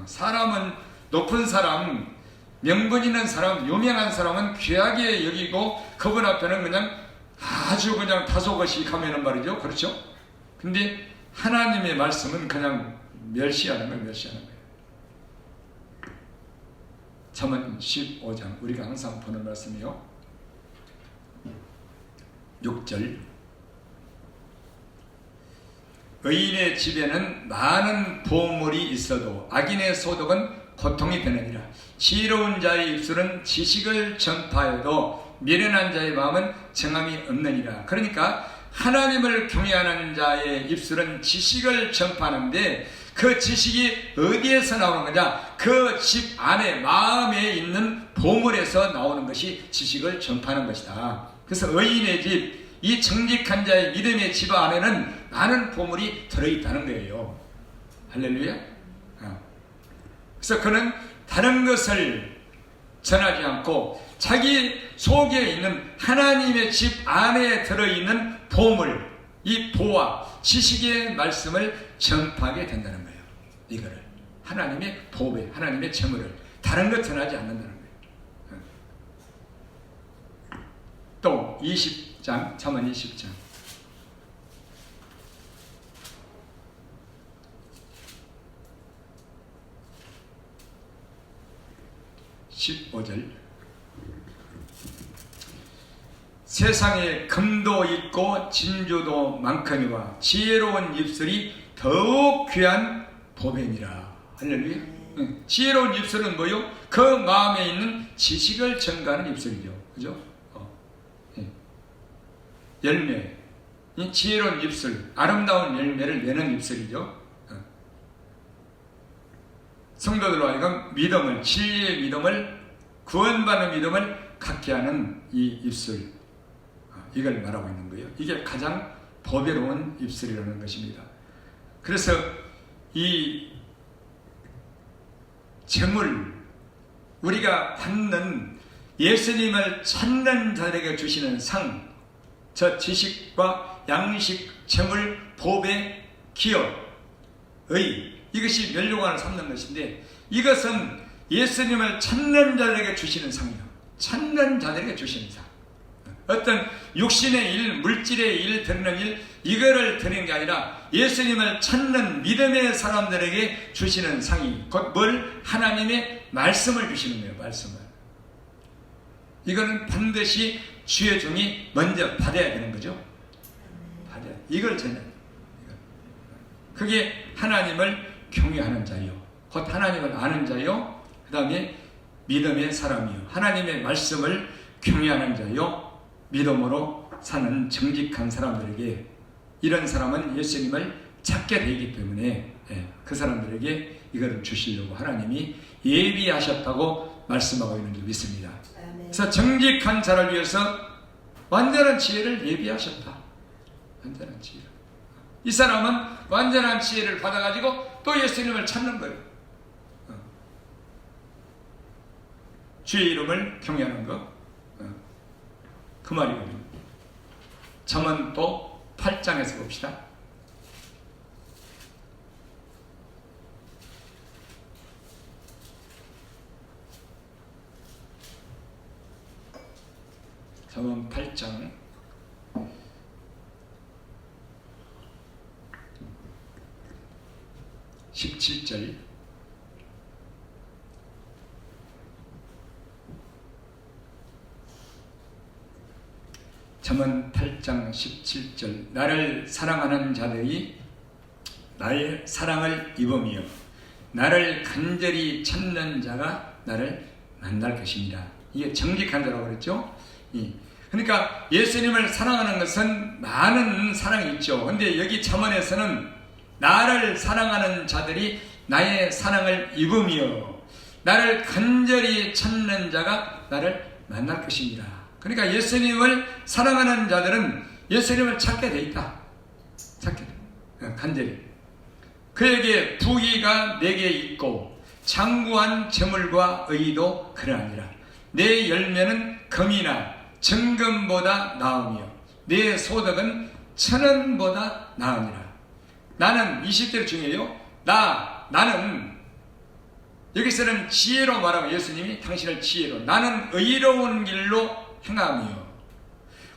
사람은, 높은 사람, 명분 있는 사람, 유명한 사람은 귀하게 여기고 그분 앞에는 그냥 아주 그냥 다소거시하면은 말이죠. 그렇죠? 근데 하나님의 말씀은 그냥 멸시하는 거예요. 잠언 15장, 우리가 항상 보는 말씀이요. 6절. 의인의 집에는 많은 보물이 있어도 악인의 소득은 고통이 되느니라. 지혜로운 자의 입술은 지식을 전파해도 미련한 자의 마음은 정함이 없느니라. 그러니까 하나님을 경외하는 자의 입술은 지식을 전파하는데, 그 지식이 어디에서 나오는 거냐? 그 집 안에, 마음에 있는 보물에서 나오는 것이 지식을 전파하는 것이다. 그래서 의인의 집, 이 정직한 자의 믿음의 집 안에는 많은 보물이 들어있다는 거예요. 할렐루야. 그래서 그는 다른 것을 전하지 않고 자기 속에 있는 하나님의 집 안에 들어있는 보물, 이 보화, 지식의 말씀을 전파하게 된다는 거예요. 이거를 하나님의 보배, 하나님의 재물을 다른 것 전하지 않는다는 거예요. 또 20장, 잠언 20장 15절. 세상에 금도 있고 진주도 많거니와 지혜로운 입술이 더욱 귀한 보배니라. 할렐루야. 지혜로운 입술은 뭐요? 그 마음에 있는 지식을 전가하는 입술이죠. 그죠? 열매, 이 지혜로운 입술, 아름다운 열매를 내는 입술이죠. 성도들로 하여금 믿음을, 진리의 믿음을, 구원받는 믿음을 갖게 하는 이 입술, 이걸 말하고 있는 거예요. 이게 가장 보배로운 입술이라는 것입니다. 그래서 이 재물, 우리가 받는, 예수님을 찾는 자들에게 주시는 상, 저 지식과 양식, 재물, 보배, 기업, 의, 이것이 멸류관을 삼는 것인데, 이것은 예수님을 찾는 자들에게 주시는 상이에요. 찾는 자들에게 주시는 상. 어떤 육신의 일, 물질의 일, 드리는 일, 이거를 드리는 게 아니라 예수님을 찾는 믿음의 사람들에게 주시는 상이 곧 뭘? 하나님의 말씀을 주시는 거예요. 말씀을. 이거는 반드시 주의 종이 먼저 받아야 되는 거죠. 받아야. 이걸 전혀. 그게 하나님을 경외하는 자요. 곧 하나님을 아는 자요. 그 다음에 믿음의 사람이요. 하나님의 말씀을 경외하는 자요. 믿음으로 사는 정직한 사람들에게, 이런 사람은 예수님을 찾게 되기 때문에 그 사람들에게 이거를 주시려고 하나님이 예비하셨다고 말씀하고 있는 줄 믿습니다. 그래서 정직한 자를 위해서 완전한 지혜를 예비하셨다. 완전한 지혜를. 이 사람은 완전한 지혜를 받아가지고 또 예수님을 찾는 거예요. 주의 이름을 경외하는 거. 그 말이거든요. 잠언 또 8장에서 봅시다. 잠언 8장 17절. 잠언 8장 17절. 나를 사랑하는 자들이 나의 사랑을 입으며 나를 간절히 찾는 자가 나를 만날 것입니다. 이게 정직한 자라고 그랬죠. 그러니까 예수님을 사랑하는 것은 많은 사랑이 있죠. 근데 여기 잠언에서는 나를 사랑하는 자들이 나의 사랑을 입으며 나를 간절히 찾는 자가 나를 만날 것입니다. 그러니까 예수님을 사랑하는 자들은 예수님을 찾게 돼 있다. 찾게 돼. 간절히. 그에게 부귀가 내게 있고 장구한 재물과 의도 그러하니라. 내 열매는 금이나 정금보다 나으며 내 소득은 천원보다 나으니라. 나는 20절 중에요. 나는 여기서는 지혜로 말하고 예수님이 당신을 지혜로, 나는 의로운 길로 행하며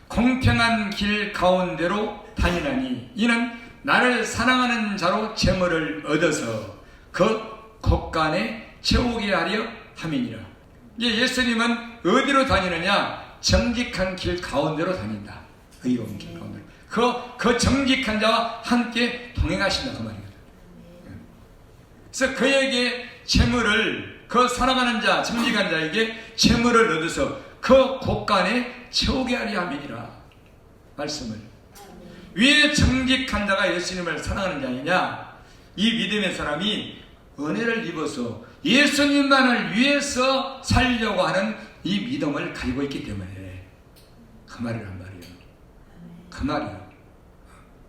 공평한 길 가운데로 다니나니 이는 나를 사랑하는 자로 재물을 얻어서 그 곳간에 채우게 하려 함이니라. 예수님은 어디로 다니느냐? 정직한 길 가운데로 다닌다. 의로운 길 가운데로. 그 정직한 자와 함께 동행하신다. 그 말이거든. 그래서 그에게 재물을, 그 사랑하는 자, 정직한 자에게 재물을 얻어서 그 곳간에 채우게 하려 함이니라. 말씀을. 왜 정직한 자가 예수님을 사랑하는 자이냐? 이 믿음의 사람이 은혜를 입어서 예수님만을 위해서 살려고 하는 이 믿음을 가지고 있기 때문에 그 말이란 말이에요. 그 말이에요.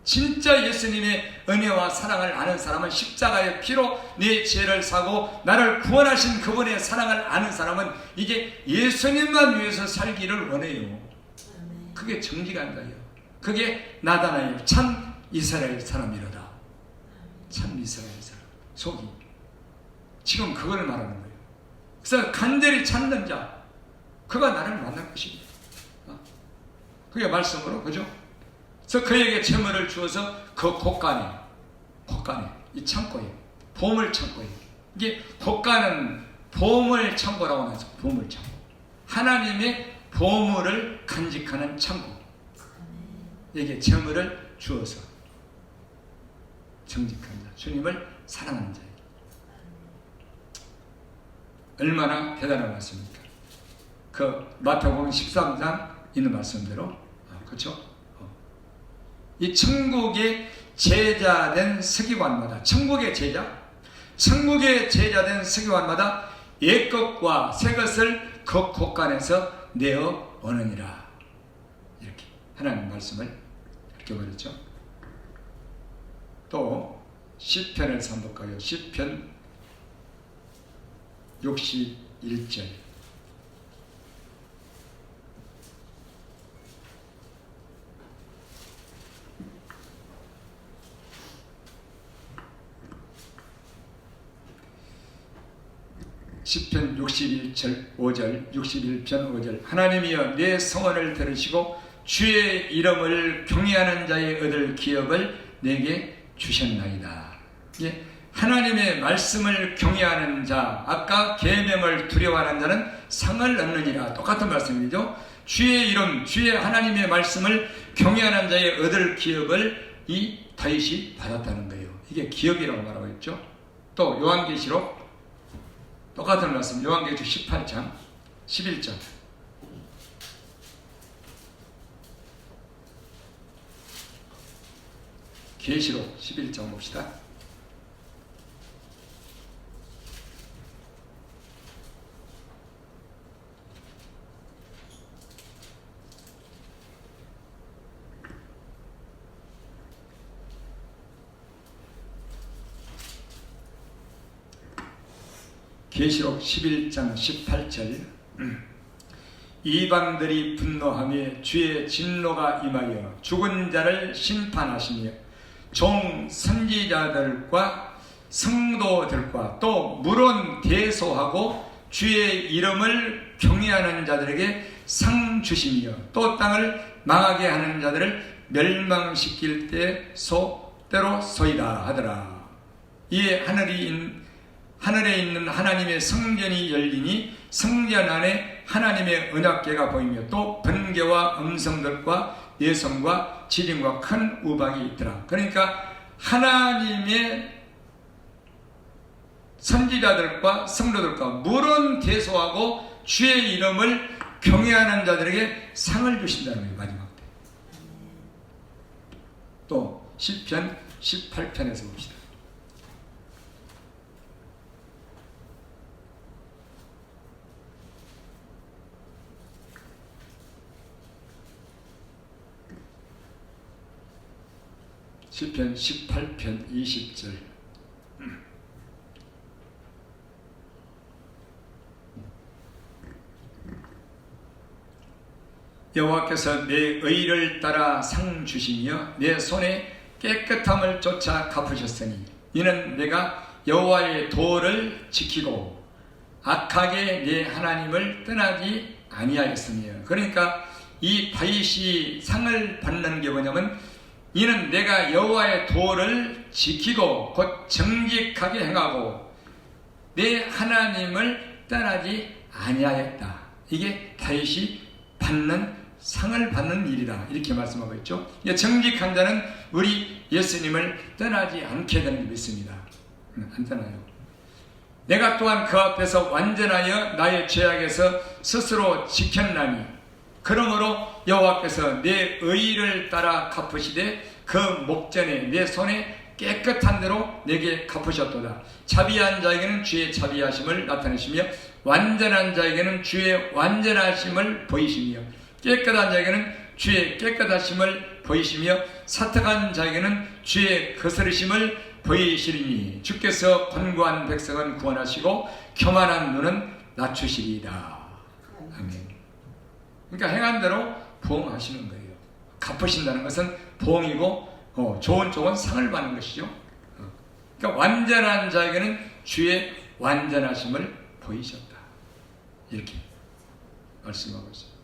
진짜 예수님의 은혜와 사랑을 아는 사람은 십자가의 피로 내 죄를 사고 나를 구원하신 그분의 사랑을 아는 사람은 이제 예수님만 위해서 살기를 원해요. 그게 정직한 자예요. 그게 나다나엘 참 이스라엘 사람이로다. 참 이스라엘 사람. 속이. 지금 그걸 말하는 거예요. 그래서 간절히 찾는 자, 그가 나를 만날 것입니다. 그게 말씀으로, 그죠? 그래서 그에게 재물을 주어서 그 곳간에, 이 창고에, 보물 창고에. 이게 곳간은 보물 창고라고 해서 보물 창고. 하나님의 보물을 간직하는 창고. 이게 재물을 주어서 정직한 자, 주님을 사랑하는 자에게. 얼마나 대단한 말씀입니까? 그 마태복음 13장 있는 말씀대로, 그렇죠? 이 천국의 제자된 서기관마다, 천국의 제자된 서기관마다 옛것과 새것을 그 곳간에서 내어 오느니라. 이렇게 하나님 말씀을 이렇게 말했죠. 또 시편을 한번 볼까요? 시편 61절. 시편 61절 5절 61편 5절 하나님이여 내 성원을 들으시고 주의 이름을 경외하는 자의 얻을 기업을 내게 주셨나이다. 예, 하나님의 말씀을 경외하는 자, 아까 계명을 두려워하는 자는 상을 얻느니라. 똑같은 말씀이죠. 주의 이름, 주의 하나님의 말씀을 경외하는 자의 얻을 기업을 이 다윗이 받았다는 거예요. 이게 기업이라고 말하고 있죠. 또 요한계시록 똑같은 말씀, 요한계시록 18장 11절 계시록 11장 봅시다. 계시록 11장 18절 이방들이 분노하며 주의 진노가 임하여 죽은 자를 심판하시며 종 선지자들과 성도들과 또 물론 대소하고 주의 이름을 경외하는 자들에게 상 주시며 또 땅을 망하게 하는 자들을 멸망시킬 때로 소이다 하더라. 이에 하늘에 있는 하나님의 성전이 열리니 성전 안에 하나님의 언약궤가 보이며 또 번개와 음성들과 예성과 지진과 큰 우박이 있더라. 그러니까 하나님의 선지자들과 성도들과 물은 대소하고 주의 이름을 경외하는 자들에게 상을 주신다는 거예요. 마지막 때. 또 시편 18편에서 봅시다. 시편 18편 20절 여호와께서 내 의를 따라 상 주시며 내 손에 깨끗함을 쫓아 갚으셨으니 이는 내가 여호와의 도를 지키고 악하게 내 하나님을 떠나지 아니하였으며. 그러니까 이 다윗이 상을 받는 게 뭐냐면 이는 내가 여호와의 도를 지키고 곧 정직하게 행하고 내 하나님을 떠나지 아니하였다. 이게 다윗이 받는 상을 받는 일이다. 이렇게 말씀하고 있죠. 정직한 자는 우리 예수님을 떠나지 않게 되는 게 믿습니다. 안 떠나요. 내가 또한 그 앞에서 완전하여 나의 죄악에서 스스로 지켰나니 그러므로 여호와께서 내 의를 따라 갚으시되 그 목전에 내 손에 깨끗한 대로 내게 갚으셨도다. 자비한 자에게는 주의 자비하심을 나타내시며 완전한 자에게는 주의 완전하심을 보이시며 깨끗한 자에게는 주의 깨끗하심을 보이시며 사특한 자에게는 주의 거스르심을 보이시리니 주께서 권고한 백성은 구원하시고 교만한 눈은 낮추시리이다. 아멘. 그러니까 행한 대로 보응하시는 거예요. 갚으신다는 것은 보응이고 좋은 쪽은 상을 받는 것이죠. 그러니까 완전한 자에게는 주의 완전하심을 보이셨다. 이렇게 말씀하고 있어요.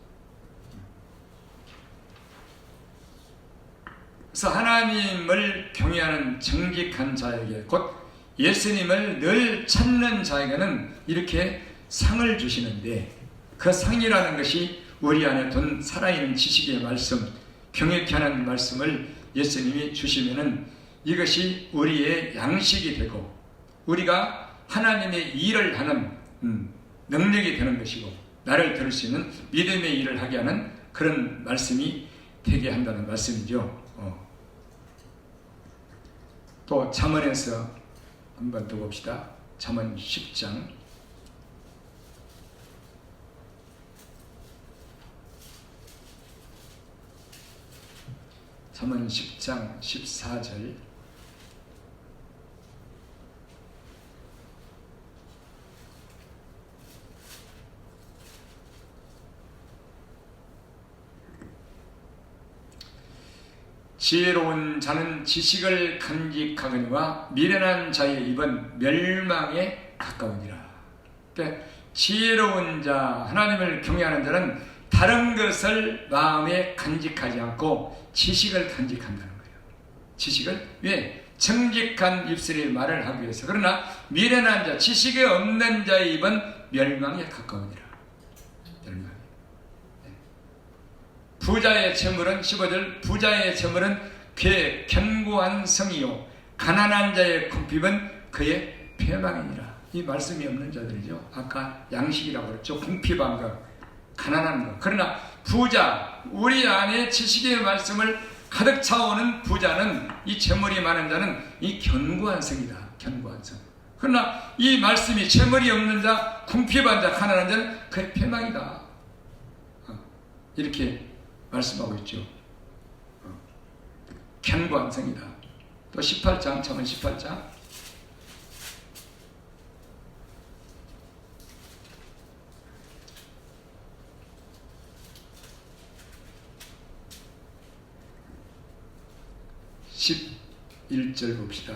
그래서 하나님을 경외하는 정직한 자에게 곧 예수님을 늘 찾는 자에게는 이렇게 상을 주시는데 그 상이라는 것이 우리 안에 둔 살아있는 지식의 말씀, 경외케 하는 말씀을 예수님이 주시면은 이것이 우리의 양식이 되고 우리가 하나님의 일을 하는 능력이 되는 것이고 나를 들을 수 있는 믿음의 일을 하게 하는 그런 말씀이 되게 한다는 말씀이죠. 또 잠언에서 한번 더 봅시다. 잠언 10장 잠언 10장 14절 지혜로운 자는 지식을 간직하거니와 미련한 자의 입은 멸망에 가까우니라. 그러니까 지혜로운 자, 하나님을 경외하는 자는 다른 것을 마음에 간직하지 않고 지식을 간직한다는 거예요. 지식을 왜? 정직한 입술의 말을 하기 위해서. 그러나 미련한 자, 지식이 없는 자의 입은 멸망에 가까우니라. 멸망. 부자의 재물은 15절 부자의 재물은 그의 견고한 성이요 가난한 자의 궁핍은 그의 패망이니라. 이 말씀이 없는 자들이죠. 아까 양식이라고 그랬죠. 궁핍한 것, 가난한 것. 그러나 부자, 우리 안에 지식의 말씀을 가득 차오는 부자는, 이 재물이 많은 자는 이 견고한 성이다. 견고한 성. 그러나 이 말씀이 재물이 없는 자, 궁핍한 자, 가난한 자는 그의 패망이다. 이렇게 말씀하고 있죠. 견고한 성이다. 또 18장, 잠언 18장. (10) 1절 봅시다.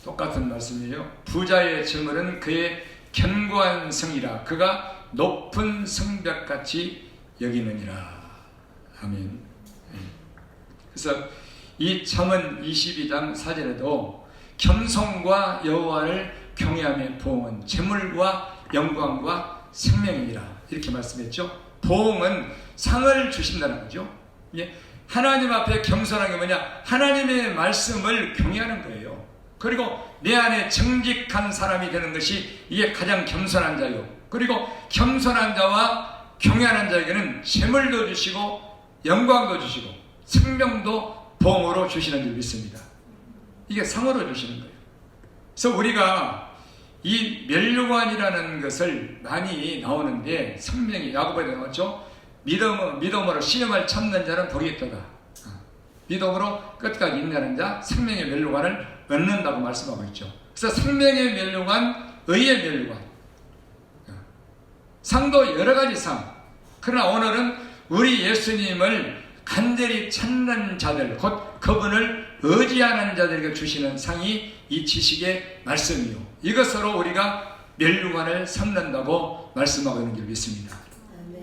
똑같은 말씀이에요. 부자의 재물은 그의 견고한 성이라 그가 높은 성벽같이 여기느니라. 아멘. 그래서 이 잠언 22장 4절에도 겸손과 여호와를 경외함의 보응은 재물과 영광과 생명이니라 이렇게 말씀했죠. 보응은 상을 주신다는 거죠. 하나님 앞에 겸손한 게 뭐냐? 하나님의 말씀을 경외하는 거예요. 그리고 내 안에 정직한 사람이 되는 것이 이게 가장 겸손한 자요. 그리고 겸손한 자와 경외하는 자에게는 재물도 주시고 영광도 주시고 생명도 보응으로 주시는 줄 믿습니다. 이게 상으로 주시는 거예요. 그래서 우리가 이 멸류관이라는 것을 많이 나오는데 성명이 야고보에 나왔죠. 믿음으로 시험을 참는 자는 복이 있도다. 믿음으로 끝까지 인내하는 자 생명의 멸류관을 얻는다고 말씀하고 있죠. 그래서 생명의 멸류관, 의의 멸류관, 상도 여러 가지 상. 그러나 오늘은 우리 예수님을 간절히 찾는 자들, 곧 그분을 의지하는 자들에게 주시는 상이 이 지식의 말씀이요. 이것으로 우리가 멸류관을 삼는다고 말씀하고 있는 줄 믿습니다.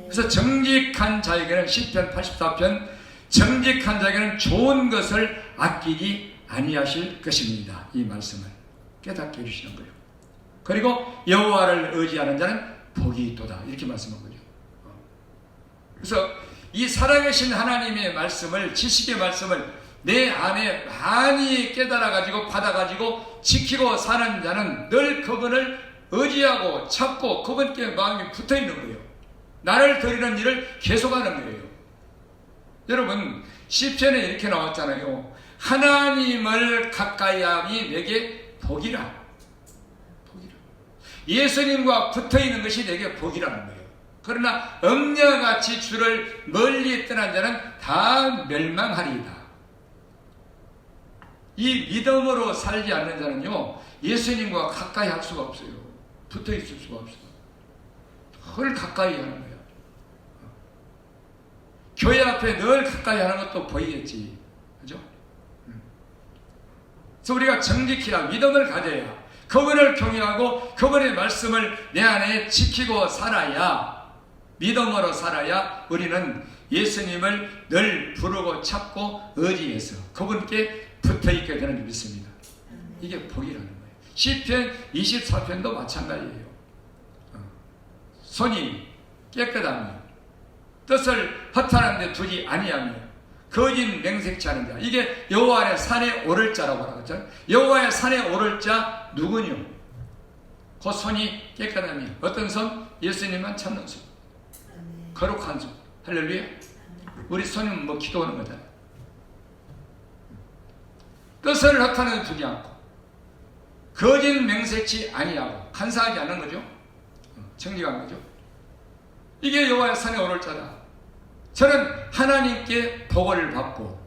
그래서 정직한 자에게는 시편 84편 정직한 자에게는 좋은 것을 아끼지 아니하실 것입니다. 이 말씀을 깨닫게 해주시는 거예요. 그리고 여호와를 의지하는 자는 복이 있도다 이렇게 말씀한 거죠. 그래서 이 살아계신 하나님의 말씀을, 지식의 말씀을 내 안에 많이 깨달아가지고 받아가지고 지키고 사는 자는 늘 그분을 의지하고 찾고 그분께 마음이 붙어있는 거예요. 나를 드리는 일을 계속하는 거예요. 여러분 시편에 이렇게 나왔잖아요. 하나님을 가까이 함이 내게 복이라. 예수님과 붙어있는 것이 내게 복이라는 거예요. 그러나 엄녀같이 주를 멀리 떠난 자는 다 멸망하리이다. 이 믿음으로 살지 않는 자는요 예수님과 가까이 할 수가 없어요. 붙어있을 수가 없어요. 늘 가까이 하는 거예요. 교회 앞에 늘 가까이 하는 것도 보이겠지. 그죠? 그래서 우리가 정직해야, 믿음을 가져야, 그분을 경외하고 그분의 말씀을 내 안에 지키고 살아야, 믿음으로 살아야 우리는 예수님을 늘 부르고 찾고 의지해서 그분께 붙어있게 되는 줄 믿습니다. 이게 복이라는 거예요. 시편 24편도 마찬가지예요. 손이 깨끗하며 뜻을 허탄한 데 두지 아니하며 거짓 맹색치 않은 자, 이게 여호와의 산에 오를 자라고 하죠. 여호와의 산에 오를 자 누구뇨? 그 손이 깨끗하며, 어떤 손? 예수님만 찾는 손, 거룩한 손. 할렐루야. 우리 손은 뭐 기도하는 거다. 뜻을 허탄한 데 두지 않고 거짓 맹색치 아니하고, 간사하지 않는 거죠. 정직한 거죠. 이게 여호와의 산에 오를 자다. 저는 하나님께 복을 받고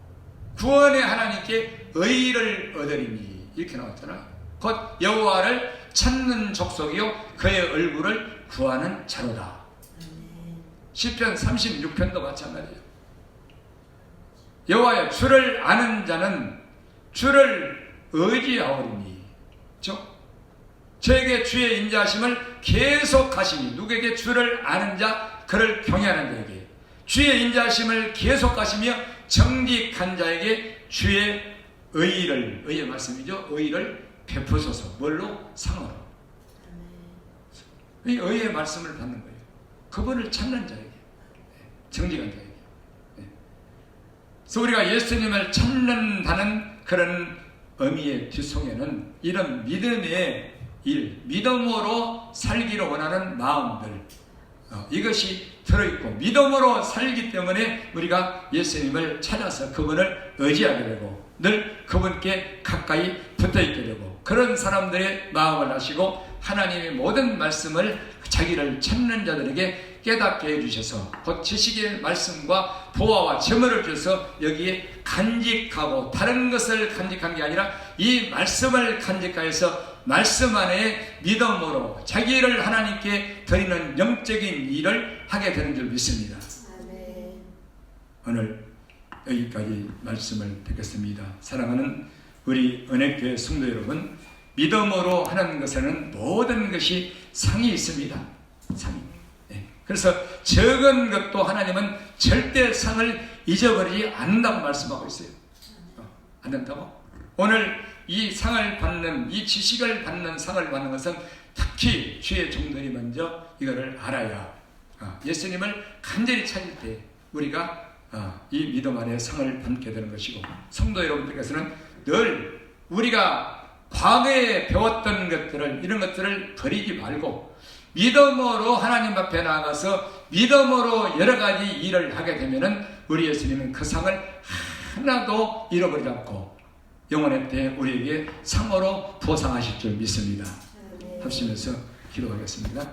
구원의 하나님께 의를 얻으리니, 이렇게 나왔잖아. 곧 여호와를 찾는 족속이요 그의 얼굴을 구하는 자로다. 시편 36편도 마찬가지예요. 여호와여, 주를 아는 자는 주를 의지하오리니. 저에게 주의 인자하심을 계속하시니 누구에게 주를 아는 자 그를 경외하는 자에게 주의 인자하심을 계속하시며 정직한 자에게 주의 의의 말씀이죠. 의를 베푸소서. 뭘로? 상으로. 이 의의 말씀을 받는 거예요. 그분을 찾는 자에게, 정직한 자에게. 그래서 우리가 예수님을 찾는다는 그런 의미의 뒷속에는 이런 믿음의 일, 믿음으로 살기를 원하는 마음들, 이것이 들어있고 믿음으로 살기 때문에 우리가 예수님을 찾아서 그분을 의지하게 되고 늘 그분께 가까이 붙어있게 되고 그런 사람들의 마음을 아시고 하나님의 모든 말씀을 자기를 찾는 자들에게 깨닫게 해주셔서 곧 지식의 말씀과 보화와 재물을 주셔서 여기에 간직하고 다른 것을 간직한 게 아니라 이 말씀을 간직하여서 말씀 안에 믿음으로 자기를 하나님께 드리는 영적인 일을 하게 되는 줄 믿습니다. 아멘. 오늘 여기까지 말씀을 듣겠습니다. 사랑하는 우리 은혜교회 성도 여러분, 믿음으로 하는 것에는 모든 것이 상이 있습니다. 상이. 네. 그래서 적은 것도 하나님은 절대 상을 잊어버리지 않는다고 말씀하고 있어요. 안 된다고? 오늘 이 상을 받는, 이 지식을 받는 상을 받는 것은 특히 주의 종들이 먼저 이거를 알아야 예수님을 간절히 찾을 때 우리가 이 믿음 안에 상을 받게 되는 것이고, 성도 여러분들께서는 늘 우리가 과거에 배웠던 것들을, 이런 것들을 버리지 말고 믿음으로 하나님 앞에 나아가서 믿음으로 여러 가지 일을 하게 되면은 우리 예수님은 그 상을 하나도 잃어버리지 않고 영원의 때 우리에게 상으로 보상하실 줄 믿습니다. 합심해서 기도하겠습니다.